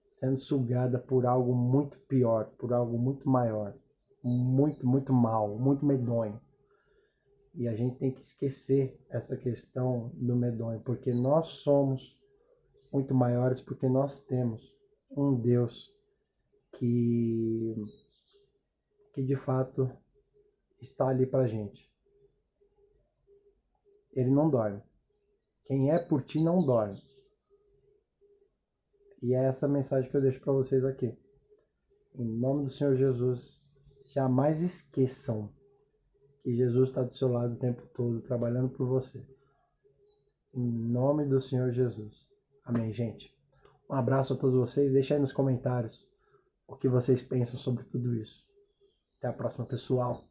sendo sugada por algo muito pior, por algo muito maior, muito, muito mal, muito medonho. E a gente tem que esquecer essa questão do medonho, porque nós somos muito maiores, porque nós temos um Deus que de fato está ali pra gente. Ele não dorme. Quem é por ti não dorme. E é essa mensagem que eu deixo para vocês aqui. Em nome do Senhor Jesus, jamais esqueçam que Jesus está do seu lado o tempo todo, trabalhando por você. Em nome do Senhor Jesus. Amém, gente? Um abraço a todos vocês. Deixa aí nos comentários o que vocês pensam sobre tudo isso. Até a próxima, pessoal.